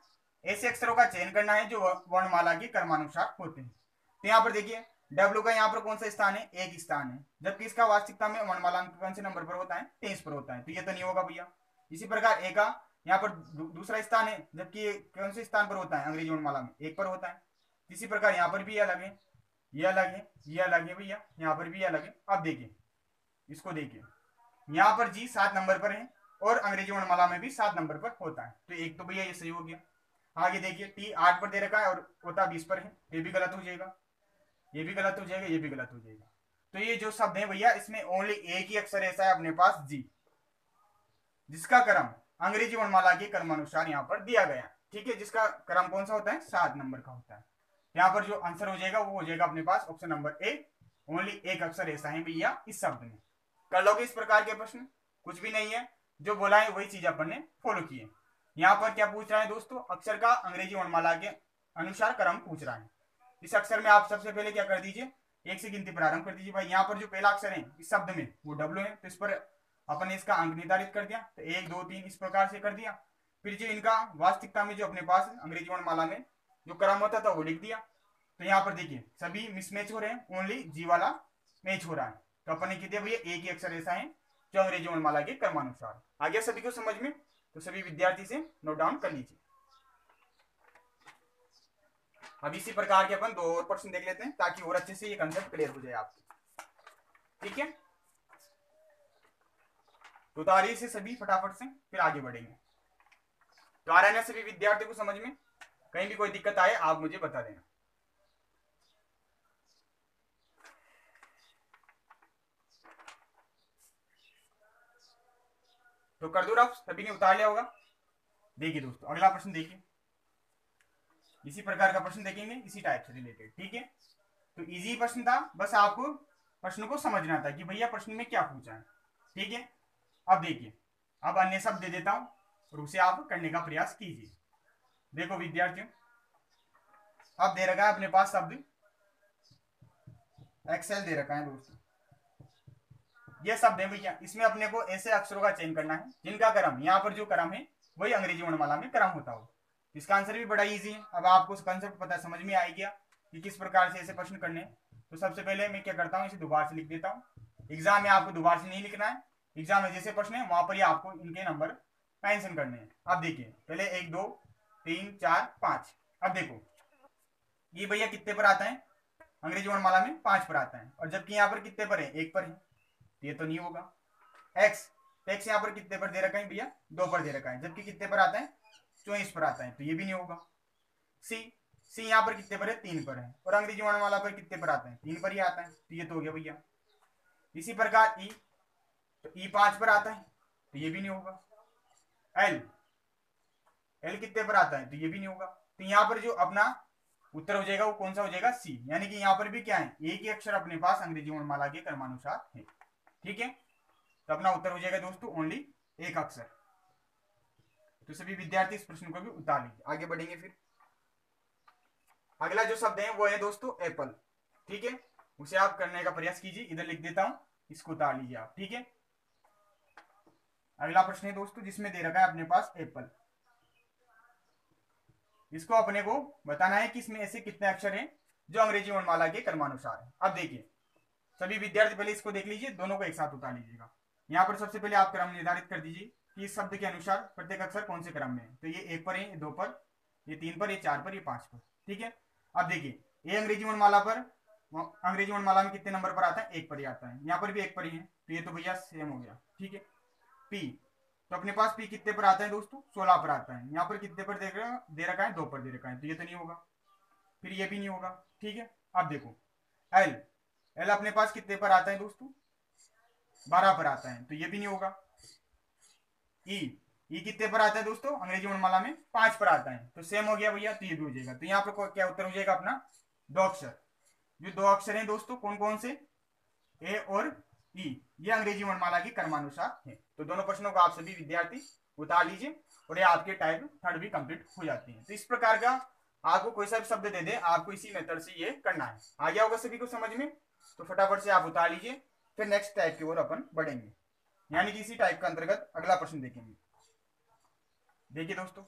ऐसे अक्षरों का चयन करना है जो वर्णमाला के क्रमानुसार होते हैं। तो यहाँ पर देखिए, डब्ल्यू का यहाँ पर कौन सा स्थान है, एक स्थान है, जबकि इसका वास्तविकता में वर्णमाला कौन से नंबर पर होता है, 23 पर होता है, तो ये तो नहीं होगा भैया। इसी प्रकार ए का यहाँ पर दूसरा स्थान है, जबकि कौन से स्थान पर होता है, अंग्रेजी वर्णमाला में 1 पर होता है। इसी प्रकार यहाँ पर भी अलग है, ये अलग है, ये अलग है भैया, यहाँ पर भी अलग है। अब देखिए, इसको देखिए, यहाँ पर जी 7 नंबर पर है और अंग्रेजी वर्णमाला में भी 7 नंबर पर होता है, तो एक तो भैया ये सही हो गया। आगे देखिए, टी 8 पर दे रखा है और होता 20 पर है, ये भी गलत हो जाएगा, ये भी गलत हो जाएगा, ये भी गलत हो जाएगा। तो ये जो शब्द है भैया, इसमें ओनली एक ही अक्षर ऐसा है अपने पास जी, जिसका क्रम अंग्रेजी वर्णमाला के क्रमानुसार यहाँ पर दिया गया। ठीक है, जिसका क्रम कौन सा होता है, 7 नंबर का होता है। यहाँ पर जो आंसर हो जाएगा वो हो जाएगा अपने पास ऑप्शन नंबर ए, ओनली एक अक्षर ऐसा है भैया इस शब्द में। कर लोगे इस प्रकार के प्रश्न, कुछ भी नहीं है, जो बोला है वही चीज अपन ने फॉलो की है। यहाँ पर क्या पूछ रहा है दोस्तों, अक्षर का अंग्रेजी वर्णमाला के अनुसार क्रम पूछ रहा है। इस अक्षर में आप सबसे पहले क्या कर दीजिए, एक से गिनती प्रारंभ कर दीजिए। भाई यहाँ पर जो पहला अक्षर है इस शब्द में वो डब्ल्यू है, तो इस पर अपन ने इसका अंक निर्धारित कर दिया, तो 1 2 3 इस प्रकार से कर दिया। फिर जो इनका वास्तविकता में जो अपने पास अंग्रेजी वर्णमाला में जो क्रम होता था वो लिख दिया। तो यहाँ पर देखिए सभी मिसमैच हो रहे हैं, ओनली जी वाला मैच हो रहा है, तो अपन ने कह दिया भैया एक ही अक्षर ऐसा है जो अंग्रेजी वर्णमाला के क्रमानुसार। आ गया सभी को समझ में, तो सभी विद्यार्थी से नोट डाउन कर लीजिए। अब इसी प्रकार के अपन 2 और प्रश्न देख लेते हैं ताकि और अच्छे से ये कंसेप्ट क्लियर हो जाए आपको। ठीक है, तो तारीख से सभी फटाफट से फिर आगे बढ़ेंगे। तो आ रहा है ना सभी विद्यार्थियों को समझ में, कहीं भी कोई दिक्कत आए आप मुझे बता देना। तो कर दो रफ, सभी ने उतार लिया होगा। देखिए दोस्तों, अगला प्रश्न देखिए, इसी प्रकार का प्रश्न देखेंगे, इसी टाइप से रिलेटेड। ठीक है, तो इजी प्रश्न था, बस आपको प्रश्न को समझना था कि भैया प्रश्न में क्या पूछा है। ठीक है, अब देखिए, अब अन्य शब्द दे देता हूं और उसे आप करने का प्रयास कीजिए। देखो विद्यार्थियों, अब दे रखा है अपने पास शब्द एक्सेल दे रखा है दोस्तों, ये शब्द है भैया, इसमें अपने को ऐसे अक्षरों का चयन करना है जिनका क्रम, यहाँ पर जो क्रम है वही अंग्रेजी वर्णमाला में क्रम होता हो। इसका आंसर भी बड़ा इजी है। अब आपको कंसेप्ट पता समझ में आ गया कि किस प्रकार से ऐसे प्रश्न करने हैं। तो सबसे पहले मैं क्या करता हूँ, इसे दोबारा से लिख देता हूँ। एग्जाम में आपको दोबारा से नहीं लिखना है, एग्जाम में जैसे प्रश्न है वहां पर ही आपको इनके नंबर मेंशन करने हैं। अब देखिए पहले 1 2 3 4 5। अब देखो ये भैया कितने पर आता है, अंग्रेजी वर्णमाला में 5 पर आता है, और जबकि यहाँ पर कितने पर है, 1 पर है, तो ये तो नहीं होगा। एक्स, एक्स यहाँ पर कितने पर दे रखा है भैया, 2 पर दे रखा है, जबकि कितने पर आता है, 24 पर आता है, तो ये भी नहीं होगा। सी, सी यहाँ पर कितने पर है, 3 पर है, और अंग्रेजी वर्णमाला पर कितने पर आता है, 3 पर ही आता है, तो ये तो हो गया भैया। इसी प्रकार ई, तो ई 5 पर आता है, तो ये भी नहीं होगा। एल, एल कितने पर आता है, तो ये भी नहीं होगा। तो यहाँ पर जो अपना उत्तर हो जाएगा वो कौन सा हो जाएगा, सी। यानी कि यहाँ पर भी क्या है, एक ही अक्षर अपने पास अंग्रेजी वर्णमाला के क्रमानुसार है। ठीक है, तो अपना उत्तर हो जाएगा दोस्तों ओनली एक अक्षर। तो सभी विद्यार्थी इस प्रश्न को भी उतार लीजिए। आगे बढ़ेंगे फिर। अगला जो शब्द है वो है दोस्तों एप्पल। ठीक है, उसे आप करने का प्रयास कीजिए, इधर लिख देता हूं, इसको उतार लीजिए आप। ठीक है, अगला प्रश्न है दोस्तों जिसमें दे रखा है अपने पास एप्पल। इसको अपने को बताना है कि इसमें ऐसे कितने अक्षर हैं जो अंग्रेजी वर्णमाला के क्रमानुसार है। अब देखिए सभी विद्यार्थी पहले इसको देख लीजिए, दोनों को एक साथ उतार लीजिएगा। यहाँ पर सबसे पहले आप क्रम निर्धारित कर दीजिए कि इस शब्द के अनुसार प्रत्येक अक्षर कौन से क्रम में है। तो ये 1 पर है, ये 2 पर, ये 3 पर, ये 4 पर, ये 5 पर। ठीक है, अब देखिए ये अंग्रेजी वर्णमाला पर, अंग्रेजी वर्णमाला में कितने नंबर पर आता है, 1 पर ही आता है, यहाँ पर भी 1 पर ही है, तो ये तो भैया सेम हो गया। ठीक है, पी, तो अपने पास पी कितने पर आता है दोस्तों, 16 पर आता है, यहाँ पर कितने पर दे रखा है, 2 पर दे रखा है, तो ये तो नहीं होगा, फिर ये भी नहीं होगा। ठीक है, अब देखो एल, एल अपने पास कितने पर आता है दोस्तों, 12 पर आता है, तो ये भी नहीं होगा। ई, ई कितने पर आता है दोस्तों, अंग्रेजी वर्णमाला में 5 पर आता है, तो सेम हो गया भैया, तो ये भी हो जाएगा। तो यहाँ पर क्या उत्तर हो जाएगा अपना, 2 अक्षर। जो 2 अक्षर हैं दोस्तों कौन कौन से, ए और ई, ये अंग्रेजी वर्णमाला की क्रमानुसार है। तो दोनों प्रश्नों को आप सभी विद्यार्थी उतार लीजिए और ये आपके टाइप थर्ड भी कंप्लीट हो जाती है। तो इस प्रकार का आपको कोई सा भी शब्द दे दे, आपको इसी मेथड से ये करना है। आ गया होगा सभी को समझ में, तो फटाफट से आप उतार लीजिए, फिर नेक्स्ट टाइप की ओर अपन बढ़ेंगे, यानी कि इसी टाइप का अंतर्गत अगला प्रश्न देखेंगे। देखिए दोस्तों,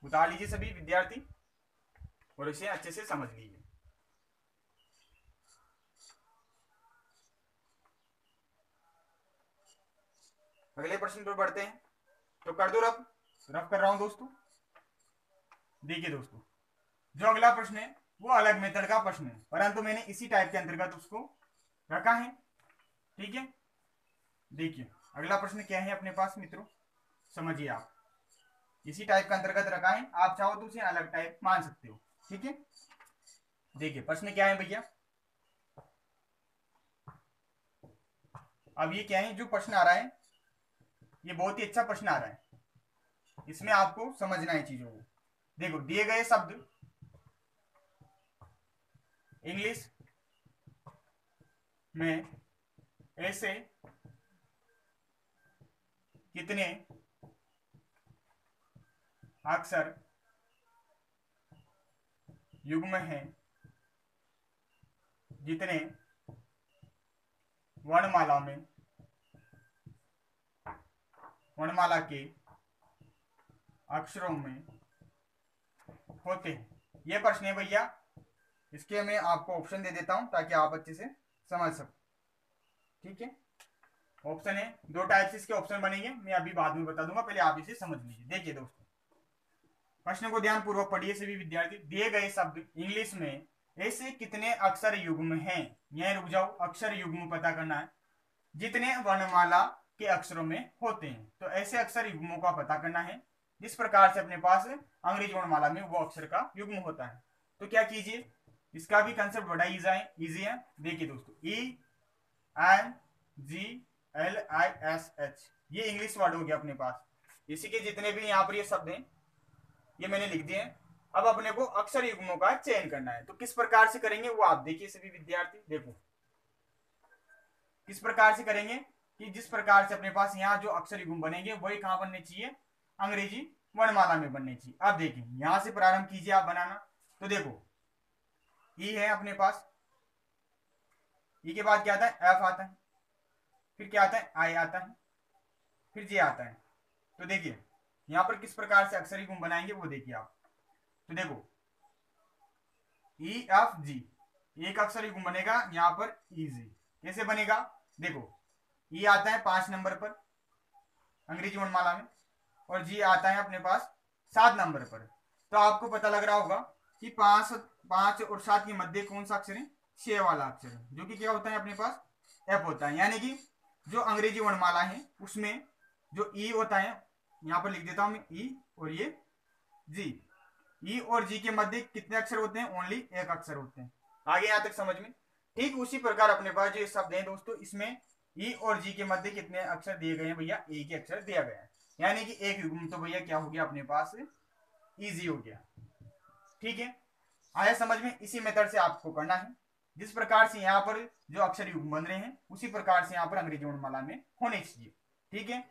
उतार लीजिए सभी विद्यार्थी और इसे अच्छे से समझ लीजिए। अगले प्रश्न पर बढ़ते हैं, तो कर दो रफ, रफ कर रहा हूं दोस्तों। देखिए दोस्तों, जो अगला प्रश्न है वो अलग मेथड का प्रश्न है, परंतु मैंने इसी टाइप के अंतर्गत उसको रखा है। ठीक है, देखिए अगला प्रश्न क्या है अपने पास मित्रों, समझिए आप, इसी टाइप का अंतर्गत रखा है, आप चाहो तो उसे अलग टाइप मान सकते हो। ठीक है, देखिए प्रश्न क्या है भैया, अब ये क्या है, जो प्रश्न आ रहा है ये बहुत ही अच्छा प्रश्न आ रहा है, इसमें आपको समझना है चीजों को। देखो दिए गए शब्द इंग्लिश में ऐसे कितने अक्षर युग्म हैं जितने वर्णमाला में, वर्णमाला के अक्षरों में होते हैं। ये प्रश्न है भैया, इसके मैं आपको ऑप्शन दे देता हूं ताकि आप अच्छे से समझ सको। ठीक है, ऑप्शन है, 2 टाइप से इसके ऑप्शन बनेंगे, मैं अभी बाद में बता दूंगा, पहले आप इसे समझ लीजिए। देखिए दोस्तों, प्रश्न को ध्यान पूर्वक पढ़िए सभी विद्यार्थी। दिए गए शब्द इंग्लिश में ऐसे कितने अक्षर युग्म हैं, यह रुक जाओ, अक्षर युग्म पता करना है, जितने वर्णमाला के अक्षरों में होते हैं। तो ऐसे अक्षर युग्मों का पता करना है जिस प्रकार से अपने पास अंग्रेजी वर्णमाला में वो अक्षर का युग्म होता है। तो क्या कीजिए, इसका भी कंसेप्ट बड़ा इजी है। देखिए दोस्तों, ENGLISH, ये इंग्लिश वर्ड हो गया अपने पास, इसी के जितने भी यहाँ पर ये शब्द हैं ये मैंने लिख दिए हैं। अब अपने को अक्षर युग्मों का चयन करना है, तो किस प्रकार से करेंगे वो आप देखिए सभी विद्यार्थी। देखो किस प्रकार से करेंगे कि जिस प्रकार से अपने पास यहाँ जो अक्षर युग्म बनेंगे वही कहाँ बनने चाहिए, अंग्रेजी वर्णमाला में बनने चाहिए। अब देखिए यहां से प्रारंभ कीजिए आप बनाना। तो देखो ई है अपने पास, ई के बाद क्या आता है, एफ आता है, फिर क्या आता है, आई आता है, फिर जे आता है। तो देखिए यहां पर किस प्रकार से अक्षर युग्म बनाएंगे वो देखिए आप। तो देखो ई एफ जी, एक अक्षर युग्म बनेगा यहां पर ई जी। कैसे बनेगा, देखो ई आता है 5 नंबर पर अंग्रेजी वर्णमाला में, और जी आता है अपने पास 7 नंबर पर। तो आपको पता लग रहा होगा कि 5 और 7 के मध्य कौन सा अक्षर है, 6 वाला अक्षर है, जो कि क्या होता है अपने पास, एफ होता है। यानी कि जो अंग्रेजी वर्णमाला है उसमें जो ई होता है, यहां पर लिख देता हूं मैं ई और ये जी, ई और जी के मध्य कितने अक्षर होते हैं, ओनली एक अक्षर होते हैं। आगे यहां तक समझ में। ठीक उसी प्रकार अपने पास जो शब्द है दोस्तों, इसमें ई और जी के मध्य कितने अक्षर दिए गए हैं भैया, ए के अक्षर दिया गया है। यानी कि एक युग्म तो भैया क्या हो गया अपने पास, इजी हो गया। ठीक है, आया समझ में। इसी मेथड से आपको करना है, जिस प्रकार से यहाँ पर जो अक्षर युग्म बन रहे हैं उसी प्रकार से यहाँ पर अंग्रेजी वर्णमाला में होने चाहिए। ठीक है,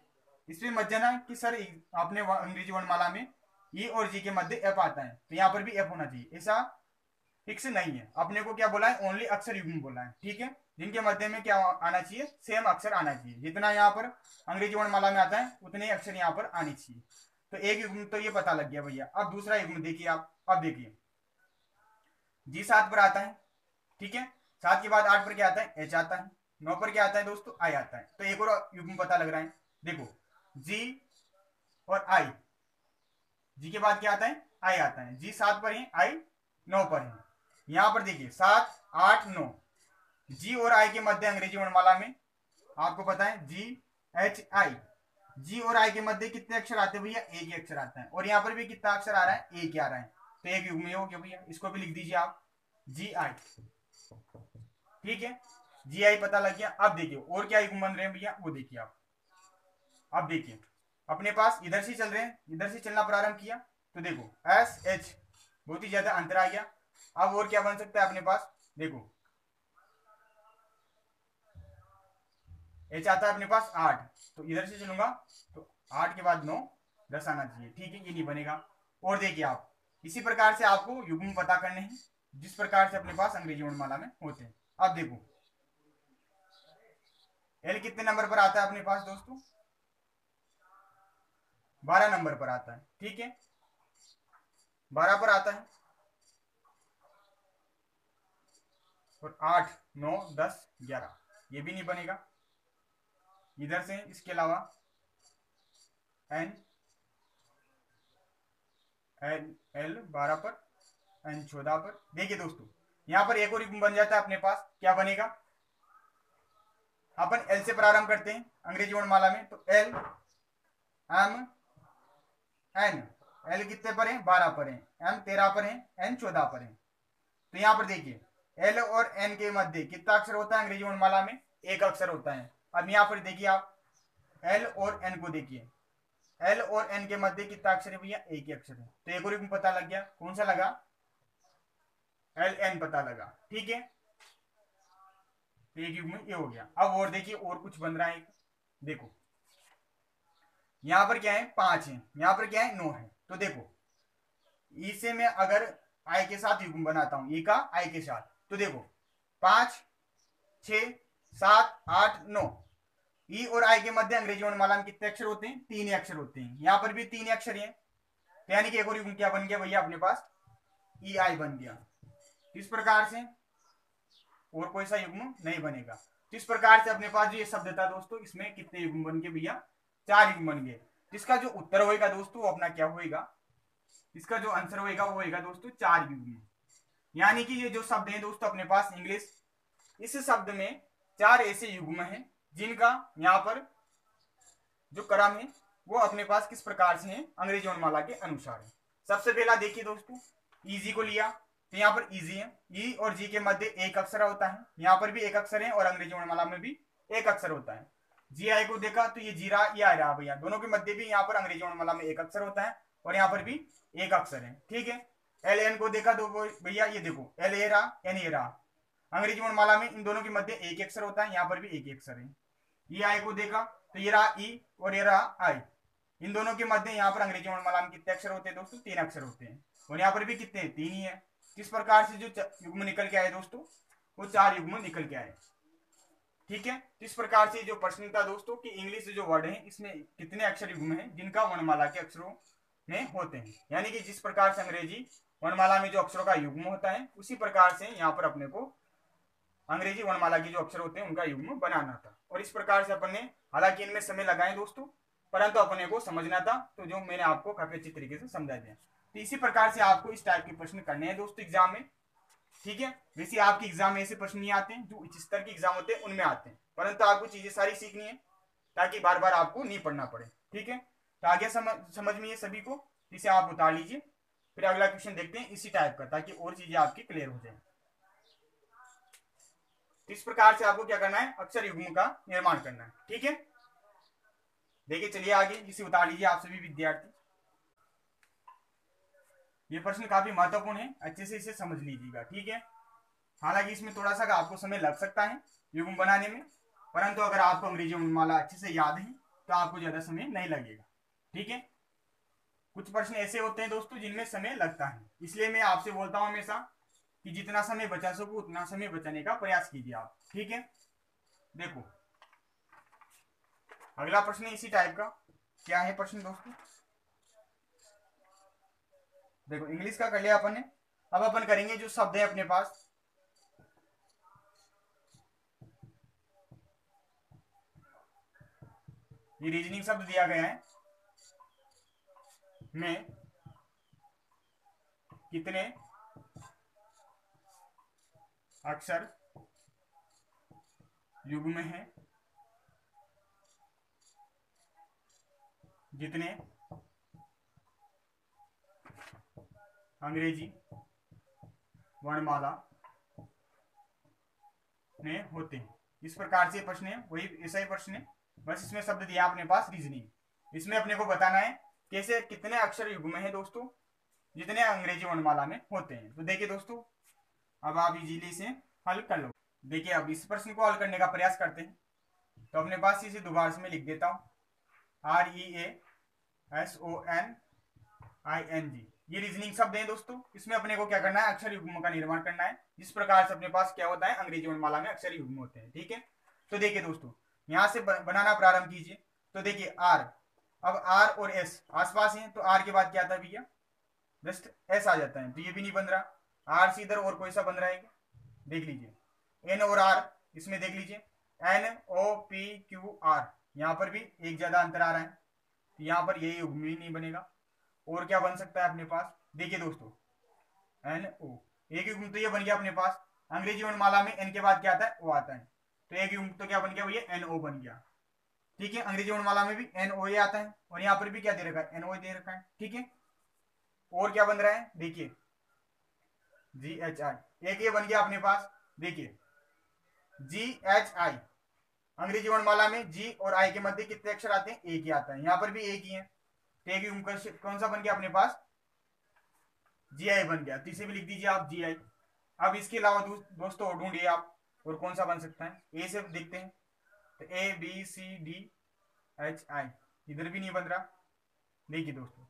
इसमें मत जाना कि सर आपने अंग्रेजी वर्णमाला में ई और जी के मध्य एफ आता है तो यहाँ पर भी एफ होना चाहिए, ऐसा फिक्स नहीं है। अपने को क्या बोला है, ओनली अक्षर युग्म बोला है। ठीक है, जिनके मध्य में क्या आना चाहिए, सेम अक्षर आना चाहिए। जितना यहाँ पर अंग्रेजी वर्णमाला में आता है उतने अक्षर यहाँ पर आने चाहिए। तो एक युग्म तो ये पता लग गया भैया। अब दूसरा युग्म देखिए आप। अब देखिए जी 7 पर आता है, ठीक है, 7 के बाद 8 पर क्या आता है, एच आता है, 9 पर क्या आता है दोस्तों, आई आता है। तो एक और युग्म पता लग रहा है, देखो जी और आई, जी के बाद क्या आता है, आई आता है। जी 7 पर है, आई 9 पर है। यहां पर देखिए 7 8 9, जी और आई के मध्य अंग्रेजी वर्णमाला में आपको पता है जी एच आई, जी और आई के मध्य कितने अक्षर आते हैं भैया, एक ही अक्षर आता है। और यहाँ पर भी कितना अक्षर आ रहा है, एक ही आ रहा है। तो एक युग्म हो गया भैया, इसको भी लिख दीजिए आप जी आई। ठीक है, जी आई पता लग गया। अब देखिए और क्या युग्म बन रहे हैं भैया, वो देखिए आप। अब देखिए अपने पास इधर से चल रहे हैं, इधर से चलना प्रारंभ किया तो देखो एस एच बहुत ही ज्यादा अंतर आ गया। अब और क्या बन सकता है अपने पास, देखो एच आता है अपने पास 8, तो इधर से चलूंगा तो 8 के बाद 9 10 आना चाहिए। ठीक है, ये नहीं बनेगा। और देखिए आप इसी प्रकार से आपको युग्म पता करने हैं जिस प्रकार से अपने पास अंग्रेजी वर्णमाला में होते हैं। अब देखो एल कितने नंबर पर आता है अपने पास दोस्तों, 12 नंबर पर आता है। ठीक है, 12 पर आता है। और 8 9 10 11 ये भी नहीं बनेगा इधर से। इसके अलावा एन एल एल 12 पर, एन 14 पर। देखिए दोस्तों यहां पर एक और युग्म बन जाता है अपने पास, क्या बनेगा, अपन एल से प्रारंभ करते हैं अंग्रेजी वर्णमाला में। तो एल एम एन, एल कितने पर है, 12 पर है, एम 13 पर है, एन 14 पर है। तो यहां पर देखिए एल और एन के मध्य कितना अक्षर होता है अंग्रेजी वर्णमाला में, एक अक्षर होता है। अब यहां पर देखिए आप एल और एन को देखिए, एल और एन के मध्य कितना अक्षर है भैया, एक ही अक्षर है। तो एक और युग्म पता लग गया, कौन सा लगा, एल एन पता लगा। ठीक है, तो एक युग्म ये हो गया। अब और देखिए और कुछ बन रहा है, देखो यहां पर क्या है, 5 है, यहां पर क्या है, 9 है। तो देखो ई से मैं अगर आई के साथ युग्म बनाता हूं, ई का आई के साथ, तो देखो 5 6 7 8 9, ई और आई के मध्य अंग्रेजी वर्णमाला में कितने अक्षर होते हैं, 3 ही अक्षर होते हैं। यहां पर भी 3 ही अक्षर हैं। तो यानी कि एक और युग्म क्या बन गया भैया अपने पास, ई आई बन गया। इस प्रकार से और कोई सा युग्म नहीं बनेगा। तो इस प्रकार से अपने पास जो ये शब्द था दोस्तों, इसमें कितने युग्म बन गए भैया, 4 युग्म बन गए। जिसका जो उत्तर होएगा दोस्तों वो अपना क्या होएगा, इसका जो आंसर होएगा वो होएगा दोस्तों 4 युग्म। यानी कि ये जो शब्द है दोस्तों अपने पास इंग्लिश, इस शब्द में 4 ऐसे युग्म हैं जिनका यहाँ पर जो क्रम है वो अपने पास किस प्रकार से है, अंग्रेजी वर्णमाला के अनुसार है। सबसे पहला देखिए दोस्तों, इजी को लिया तो यहाँ पर इजी है, ई और जी के मध्य एक अक्षर होता है, यहाँ पर भी एक अक्षर है और अंग्रेजी वर्णमाला में भी एक अक्षर होता है। जी आई को देखा तो ये जीरा ये आ रहा भैया, दोनों के मध्य भी यहाँ पर अंग्रेजी वर्णमाला में एक अक्षर होता है और यहाँ पर भी एक अक्षर है। ठीक है, एल एन को देखा तो भैया ये देखो एल ए रहा एन ए रहा, अंग्रेजी वर्णमाला में इन दोनों के मध्य एक अक्षर होता है, यहाँ पर भी एक अक्षर है। ये आई को देखा तो ये रहा ई और ये रहा आई, इन दोनों के मध्य यहाँ पर अंग्रेजी वर्णमाला में कितने अक्षर होते हैं दोस्तों, 3 अक्षर होते हैं। और यहाँ पर भी कितने, 3 ही है। किस प्रकार से जो युग्म निकल के आए दोस्तों, वो 4 युग्म निकल के आए। ठीक है, इस प्रकार से जो प्रश्न था दोस्तों कि इंग्लिश जो वर्ड है इसमें कितने अक्षर युग्म हैं जिनका वर्णमाला के अक्षरों में होते हैं। यानी कि जिस प्रकार से अंग्रेजी वर्णमाला में जो अक्षरों का युग्म होता है उसी प्रकार से यहाँ पर अपने को अंग्रेजी वर्णमाला के जो अक्षर होते हैं उनका युग्म बनाना था। और इस प्रकार से अपन ने, हालांकि इनमें समय लगाए दोस्तों, परंतु अपने को समझना था, तो जो मैंने आपको काफी अच्छी तरीके से समझा दिया। तो इसी प्रकार से आपको इस टाइप के प्रश्न करने हैं दोस्तों एग्जाम में। ठीक है, वैसे आपके एग्जाम में ऐसे प्रश्न नहीं आते हैं, जो उच्च स्तर के एग्जाम होते हैं उनमें आते हैं, परंतु आपको चीजें सारी सीखनी है ताकि बार बार आपको नहीं पढ़ना पड़े। ठीक है, तो आगे समझ में ये सभी को, इसे आप उतार लीजिए। फिर अगला क्वेश्चन देखते हैं इसी टाइप का, ताकि और चीजें आपकी क्लियर हो जाए। इस प्रकार से आपको क्या करना है, अक्षर युग्म का निर्माण करना है। ठीक है, देखिए चलिए आगे, इसे उतार लीजिए आप सभी विद्यार्थी। ये प्रश्न काफी महत्वपूर्ण है, अच्छे से इसे समझ लीजिएगा। ठीक है, हालांकि इसमें थोड़ा सा आपको समय लग सकता है युग्म बनाने में, परंतु अगर आपको अंग्रेजी वर्णमाला अच्छे से याद है तो आपको ज्यादा समय नहीं लगेगा। ठीक है, कुछ प्रश्न ऐसे होते हैं दोस्तों जिनमें समय लगता है, इसलिए मैं आपसे बोलता हूं हमेशा कि जितना समय बचा सको उतना समय बचाने का प्रयास कीजिए आप। ठीक है, देखो अगला प्रश्न इसी टाइप का। क्या है प्रश्न दोस्तों, देखो इंग्लिश का कर लिया अपन ने, अब अपन करेंगे जो शब्द है अपने पास। ये रीजनिंग शब्द दिया गया है, में कितने अक्षर युग्म हैं जितने अंग्रेजी वर्णमाला में होते हैं। इस प्रकार से प्रश्न है, वही ऐसा ही प्रश्न है, बस इसमें शब्द दिया अपने पास रीजनिंग। इसमें अपने को बताना है कैसे कितने अक्षर युग्म है दोस्तों जितने अंग्रेजी वर्णमाला में होते हैं। तो देखिए दोस्तों, अब आप इजीली से हल कर लो। देखिए अब इस प्रश्न को हल करने का प्रयास करते हैं। तो अपने पास इसे दोबारा से मैं लिख देता हूं, REASONING। ये रीजनिंग शब्द है दोस्तों, इसमें अपने को क्या करना है, अक्षर युग्म का निर्माण करना है, जिस प्रकार से अपने पास क्या होता है अंग्रेजी वर्णमाला में अक्षर युग्म होते हैं। ठीक है, तो देखिए दोस्तों यहां से बनाना प्रारंभ कीजिए। तो देखिए आर, अब आर और एस आसपास हैं, तो आर के बाद क्या आता है भैया, जस्ट एस आ जाता है, तो ये भी नहीं बन रहा। आर से इधर और कोई सा बन रहा है क्या, देख लीजिए, एन और आर, इसमें देख लीजिए NOPQR, यहाँ पर भी एक ज्यादा अंतर आ रहा है, तो यहाँ पर ये युग्म ही नहीं बनेगा। और क्या बन सकता है अपने पास, देखिए दोस्तों NO, एक युग्म तो ये बन गया अपने पास। अंग्रेजी वर्णमाला में एन के बाद क्या आता है, ओ आता है, तो एक युग्म तो क्या बन गया भैया, NO बन गया। ठीक है, अंग्रेजी वर्णमाला में भी NOA आता है, और यहाँ पर भी क्या दे रखा है, NO दे रखा है। ठीक है, और क्या बन रहा है, देखिए GHI, एक ये बन गया अपने पास। देखिए GHI, अंग्रेजी वर्णमाला में जी और आई के मध्य कितने अक्षर आते हैं, एक ही आता है, यहाँ पर भी एक ही है, तो एक ही कौन सा बन गया अपने पास, GI बन गया। तो इसे भी लिख दीजिए आप GI। अब इसके अलावा दोस्तों और ढूंढिए आप, और कौन सा बन सकता है, ए से देखते हैं, तो ABCDHI, इधर भी नहीं बन रहा। देखिए दोस्तों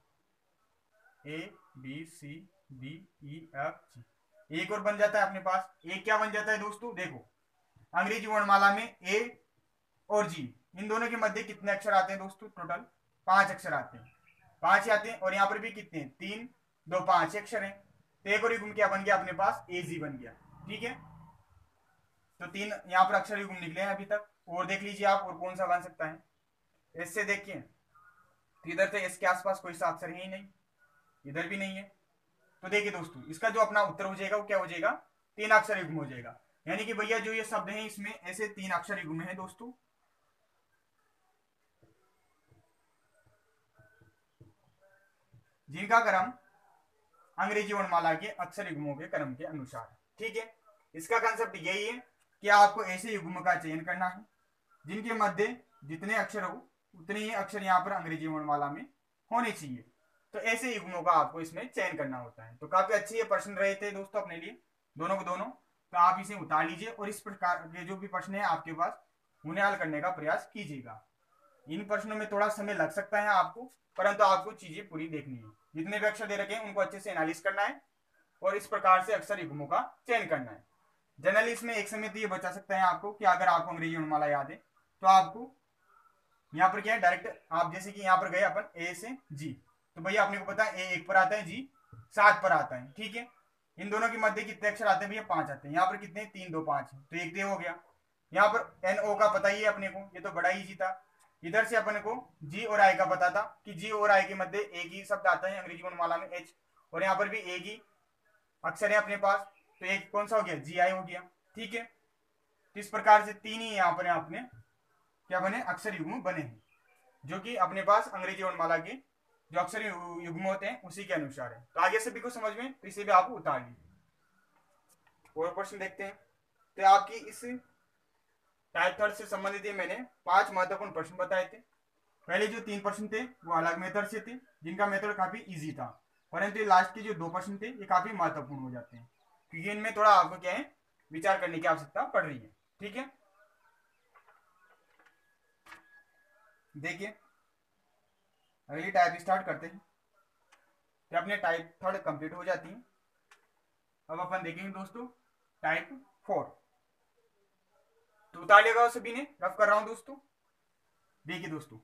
ABCDEFG, एक और बन जाता है अपने पास। एक क्या बन जाता है दोस्तों, देखो अंग्रेजी वर्णमाला में ए और जी, इन दोनों के मध्य कितने अक्षर आते हैं दोस्तों, टोटल 5 अक्षर आते हैं, 5 ही आते हैं, और यहाँ पर भी कितने, 3 2 5 अक्षर हैं, तो एक और युग्म क्या बन गया अपने पास, AG बन गया। ठीक है, तो 3 यहाँ पर अक्षर युग्म निकले हैं अभी तक, और देख लीजिए आप और कौन सा बन सकता है। एस से देखिए, तो इधर से एस के आसपास कोई सा अक्षर है ही नहीं, इधर भी नहीं है, तो देखिए दोस्तों इसका जो अपना उत्तर हो जाएगा वो क्या हो जाएगा, 3 अक्षर युग्म हो जाएगा। यानी कि भैया जो ये शब्द है इसमें ऐसे 3 अक्षर युग्म है दोस्तों, जिनका क्रम अंग्रेजी वर्णमाला के अक्षर युग्मों के क्रम के अनुसार। ठीक है, इसका कंसेप्ट यही है कि आपको ऐसे युग्म का चयन करना है जिनके मध्य जितने अक्षर हो उतने ही अक्षर यहाँ पर अंग्रेजी वर्णमाला में होने चाहिए, तो ऐसे युग्मों का आपको इसमें चयन करना होता है। तो काफी अच्छे ये प्रश्न रहे थे दोस्तों अपने लिए, दोनों को दोनों, तो आप इसे उतार लीजिए और इस प्रकार के जो भी प्रश्न है आपके पास उन्हें हल करने का प्रयास कीजिएगा। इन प्रश्नों में थोड़ा समय लग सकता है आपको, परंतु आपको चीजें पूरी देखनी है, जितने भी अक्षर दे रखे हैं उनको अच्छे से एनालिसिस करना है, और इस प्रकार से अक्षर युग्मों का चयन करना है। जनरली इसमें एक समय तो ये बचा सकता है आपको कि अगर आपको अंग्रेजी वर्णमाला याद है तो आपको यहाँ पर क्या है, डायरेक्ट आप जैसे कि यहाँ पर गए अपन ए से जी, तो भैया अपने को पता है ए 1 पर आता है, जी 7 पर आता है, ठीक है। इन दोनों के मध्य कितने अक्षर आते हैं भैया, 5 आते हैं। यहाँ पर कितने, 3 2 5 है, तो एक तो हो गया। यहाँ पर एन ओ का पता ही है अपने को, ये तो बड़ा इजी था। इधर से अपने को जी और आई का पता था कि जी और आई के मध्य एक ही शब्द आता है अंग्रेजी वर्णमाला में एच, और यहाँ पर भी एक ही अक्षर है अपने पास, तो एक कौन सा हो गया, जी आई हो गया, ठीक है। तो इस प्रकार से 3 ही यहाँ पर आपने क्या बने, अक्षर युग्म बने हैं, जो कि अपने पास अंग्रेजी वर्णमाला के जो अक्षर युग्म होते हैं उसी के अनुसार है। तो आगे सभी को समझ में, तो इसे भी आप उतार लीजिए। और प्रश्न देखते हैं। तो आपकी इस टाइप थर्ड से संबंधित मैंने 5 महत्वपूर्ण प्रश्न बताए थे। पहले जो 3 प्रश्न थे वो अलग मेथड से थे, जिनका मेथड काफी इजी था, परंतु लास्ट के जो 2 प्रश्न थे ये काफी महत्वपूर्ण हो जाते हैं, क्योंकि इनमें थोड़ा आपको क्या है, विचार करने की आवश्यकता पड़ रही है, ठीक है। देखिए अगली टाइप स्टार्ट करते हैं। तो अपने टाइप थर्ड कंप्लीट हो जाती है। अब अपन देखेंगे दोस्तों टाइप 4। तो उतार लेगा सभी ने, रफ कर रहा हूं दोस्तों। देखिए दोस्तों,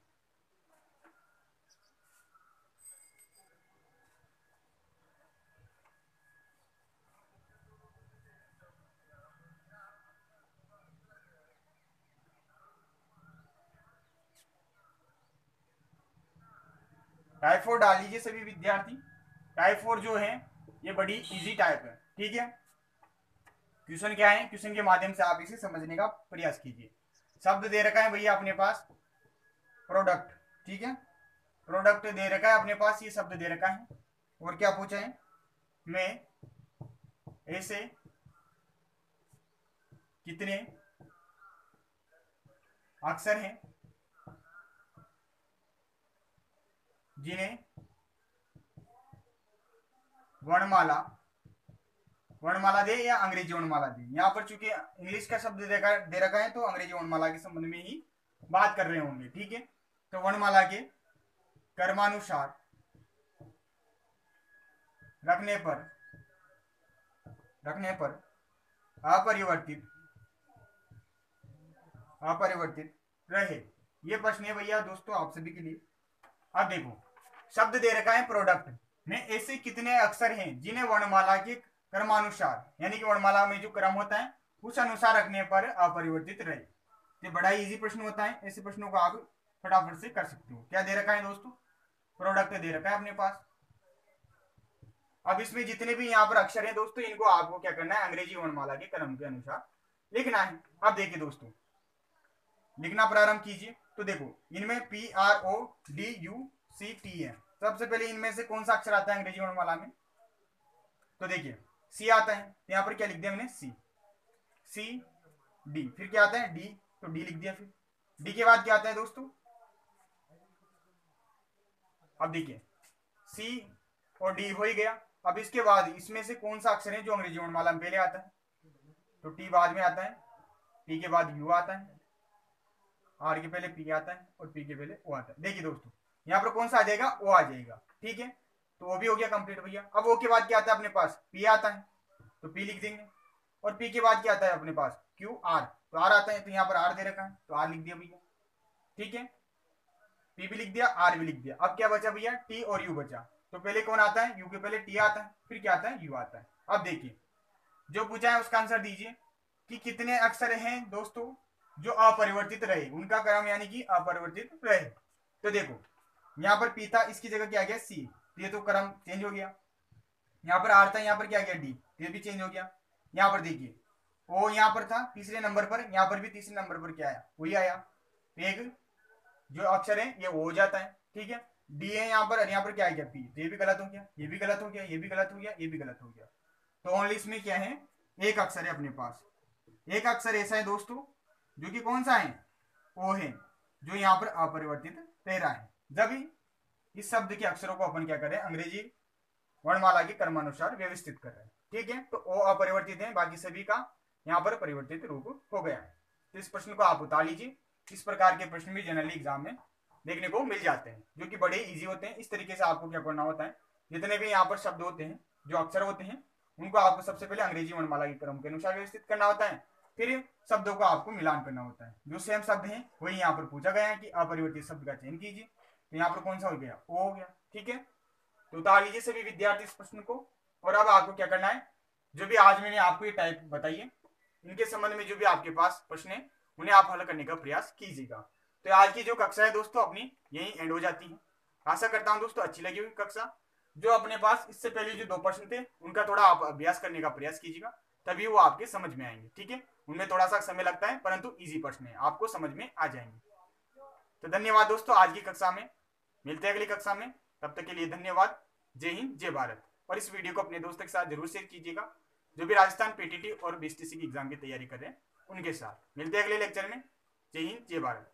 टाइप 4 डाल लीजिए सभी विद्यार्थी। टाइप 4 जो है ये बड़ी इजी टाइप है, ठीक है। क्वेश्चन क्या है, क्वेश्चन के माध्यम से आप इसे समझने का प्रयास कीजिए। शब्द दे रखा है भैया अपने पास प्रोडक्ट, ठीक है। प्रोडक्ट दे रखा है अपने पास, ये शब्द दे रखा है, और क्या पूछा है, मैं ऐसे कितने अक्षर हैं जिन्हें वर्णमाला दे या अंग्रेजी वर्णमाला दे। यहाँ पर चूंकि इंग्लिश का शब्द दे रखा है तो अंग्रेजी वर्णमाला के संबंध में ही बात कर रहे होंगे, ठीक है। तो वर्णमाला के कर्मानुसार रखने पर अपरिवर्तित रहे, ये प्रश्न है भैया दोस्तों आप सभी के लिए। अब देखो शब्द दे रखा है प्रोडक्ट में ऐसे कितने अक्षर हैं जिन्हें वर्णमाला के क्रमानुसार, यानी कि वर्णमाला में जो क्रम होता है उस अनुसार रखने पर अपरिवर्तित रहे। ये बड़ा इजी प्रश्न होता है, ऐसे प्रश्नों को आप फटाफट से कर सकते हो। क्या दे रखा है दोस्तों, प्रोडक्ट दे रखा है अपने पास। अब इसमें जितने भी यहाँ पर अक्षर हैं दोस्तों, इनको आपको क्या करना है, अंग्रेजी वर्णमाला के क्रम के अनुसार लिखना है। अब देखिए दोस्तों, लिखना प्रारंभ कीजिए। तो देखो इनमें PRODUCT है। सबसे पहले इनमें से कौन सा अक्षर आता है अंग्रेजी वर्णमाला में, तो देखिए सी आता है। तो यहाँ पर क्या लिख दिया मैंने, सी डी। फिर क्या आता है, डी, तो डी लिख दिया। फिर डी के बाद क्या आता है दोस्तों, अब देखिए सी और डी हो ही गया। अब इसके बाद इसमें से कौन सा अक्षर है जो अंग्रेजी वर्णमाला में पहले आता है, तो टी बाद में आता है, टी के बाद यू आता है, आर के पहले पी आता है और पी के पहले ओ आता है। देखिए दोस्तों यहाँ पर कौन सा आ जाएगा, ओ आ जाएगा, ठीक है। तो वो भी हो गया कंप्लीट भैया। अब ओ के बाद क्या आता है अपने पास, पी आता है, तो पी लिख देंगे। और पी के बाद क्या आता है अपने पास, क्यू आर, तो आर आता है, तो यहाँ पर आर दे रखा है तो आर लिख दिया भैया, ठीक है। पी भी लिख दिया, आर भी लिख दिया। अब क्या बचा भैया, टी और यू बचा। तो पहले कौन आता है, यू के पहले टी आता है, फिर क्या आता है, यू आता है। अब देखिए जो पूछा है उसका आंसर दीजिए कि कितने अक्षर हैं दोस्तों जो अपरिवर्तित रहे, उनका क्रम यानी कि अपरिवर्तित रहे। तो देखो यहाँ पर पी था, इसकी जगह क्या गया सी, तो ये तो क्रम चेंज हो गया। यहाँ पर आर था, यहाँ पर क्या गया डी, ये भी चेंज हो गया। यहाँ पर देखिए ओ यहाँ पर था तीसरे नंबर पर, यहाँ पर भी तीसरे नंबर पर क्या आया, वही आया। तो एक जो अक्षर है ये हो जाता है, ठीक है। डी है यहाँ पर, यहाँ पर क्या आ गया पी, तो ये भी गलत हो गया, ये भी गलत हो गया, ये भी गलत हो गया, ये भी गलत हो गया। तो ओनली इसमें क्या है, एक अक्षर है अपने पास। एक अक्षर ऐसा है दोस्तों जो कि कौन सा है, ओ है, जो यहाँ पर अपरिवर्तित रह रहा है। जब इस शब्द के अक्षरों को अपन क्या करें, अंग्रेजी वर्णमाला के क्रमानुसार व्यवस्थित कर रहे हैं, ठीक है। तो ओ अपरिवर्तित है, बाकी सभी का यहाँ पर परिवर्तित रूप हो गया है। तो इस प्रश्न को आप उतार लीजिए। इस प्रकार के प्रश्न भी जनरली एग्जाम में देखने को मिल जाते हैं, जो कि बड़े इजी होते हैं। इस तरीके से आपको क्या करना होता है, जितने भी यहाँ पर शब्द होते हैं, जो अक्षर होते हैं, उनको आपको सबसे पहले अंग्रेजी वर्णमाला के क्रम के अनुसार व्यवस्थित करना होता है। फिर शब्दों का आपको मिलान करना होता है। जो सेम शब्द है वही यहाँ पर पूछा गया है कि अपरिवर्तित शब्द का चयन कीजिए। तो यहाँ पर कौन सा हो गया, ओ हो गया। ठीक है, तो उतार लीजिए सभी विद्यार्थी इस प्रश्न को। और अब आपको क्या करना है, जो भी आज मैंने आपको ये टाइप बताइए, इनके संबंध में जो भी आपके पास प्रश्न है उन्हें आप हल करने का प्रयास कीजिएगा। तो आज की जो कक्षा है दोस्तों अपनी यही एंड हो जाती है। आशा करता हूँ दोस्तों अच्छी लगी हुई कक्षा। जो अपने पास इससे पहले जो 2 प्रश्न थे उनका थोड़ा आप अभ्यास करने का प्रयास कीजिएगा, तभी वो आपके समझ में आएंगे। ठीक है, उनमें थोड़ा सा समय लगता है परंतु इजी प्रश्न है, आपको समझ में आ जाएंगे। तो धन्यवाद दोस्तों, आज की कक्षा में मिलते हैं अगली कक्षा में। तब तक के लिए धन्यवाद। जय हिंद, जय भारत। और इस वीडियो को अपने दोस्तों के साथ जरूर शेयर कीजिएगा जो भी राजस्थान पीटीटी और बीएसटीसी की एग्जाम की तैयारी कर रहे हैं उनके साथ। मिलते हैं अगले लेक्चर में। जय हिंद, जय भारत।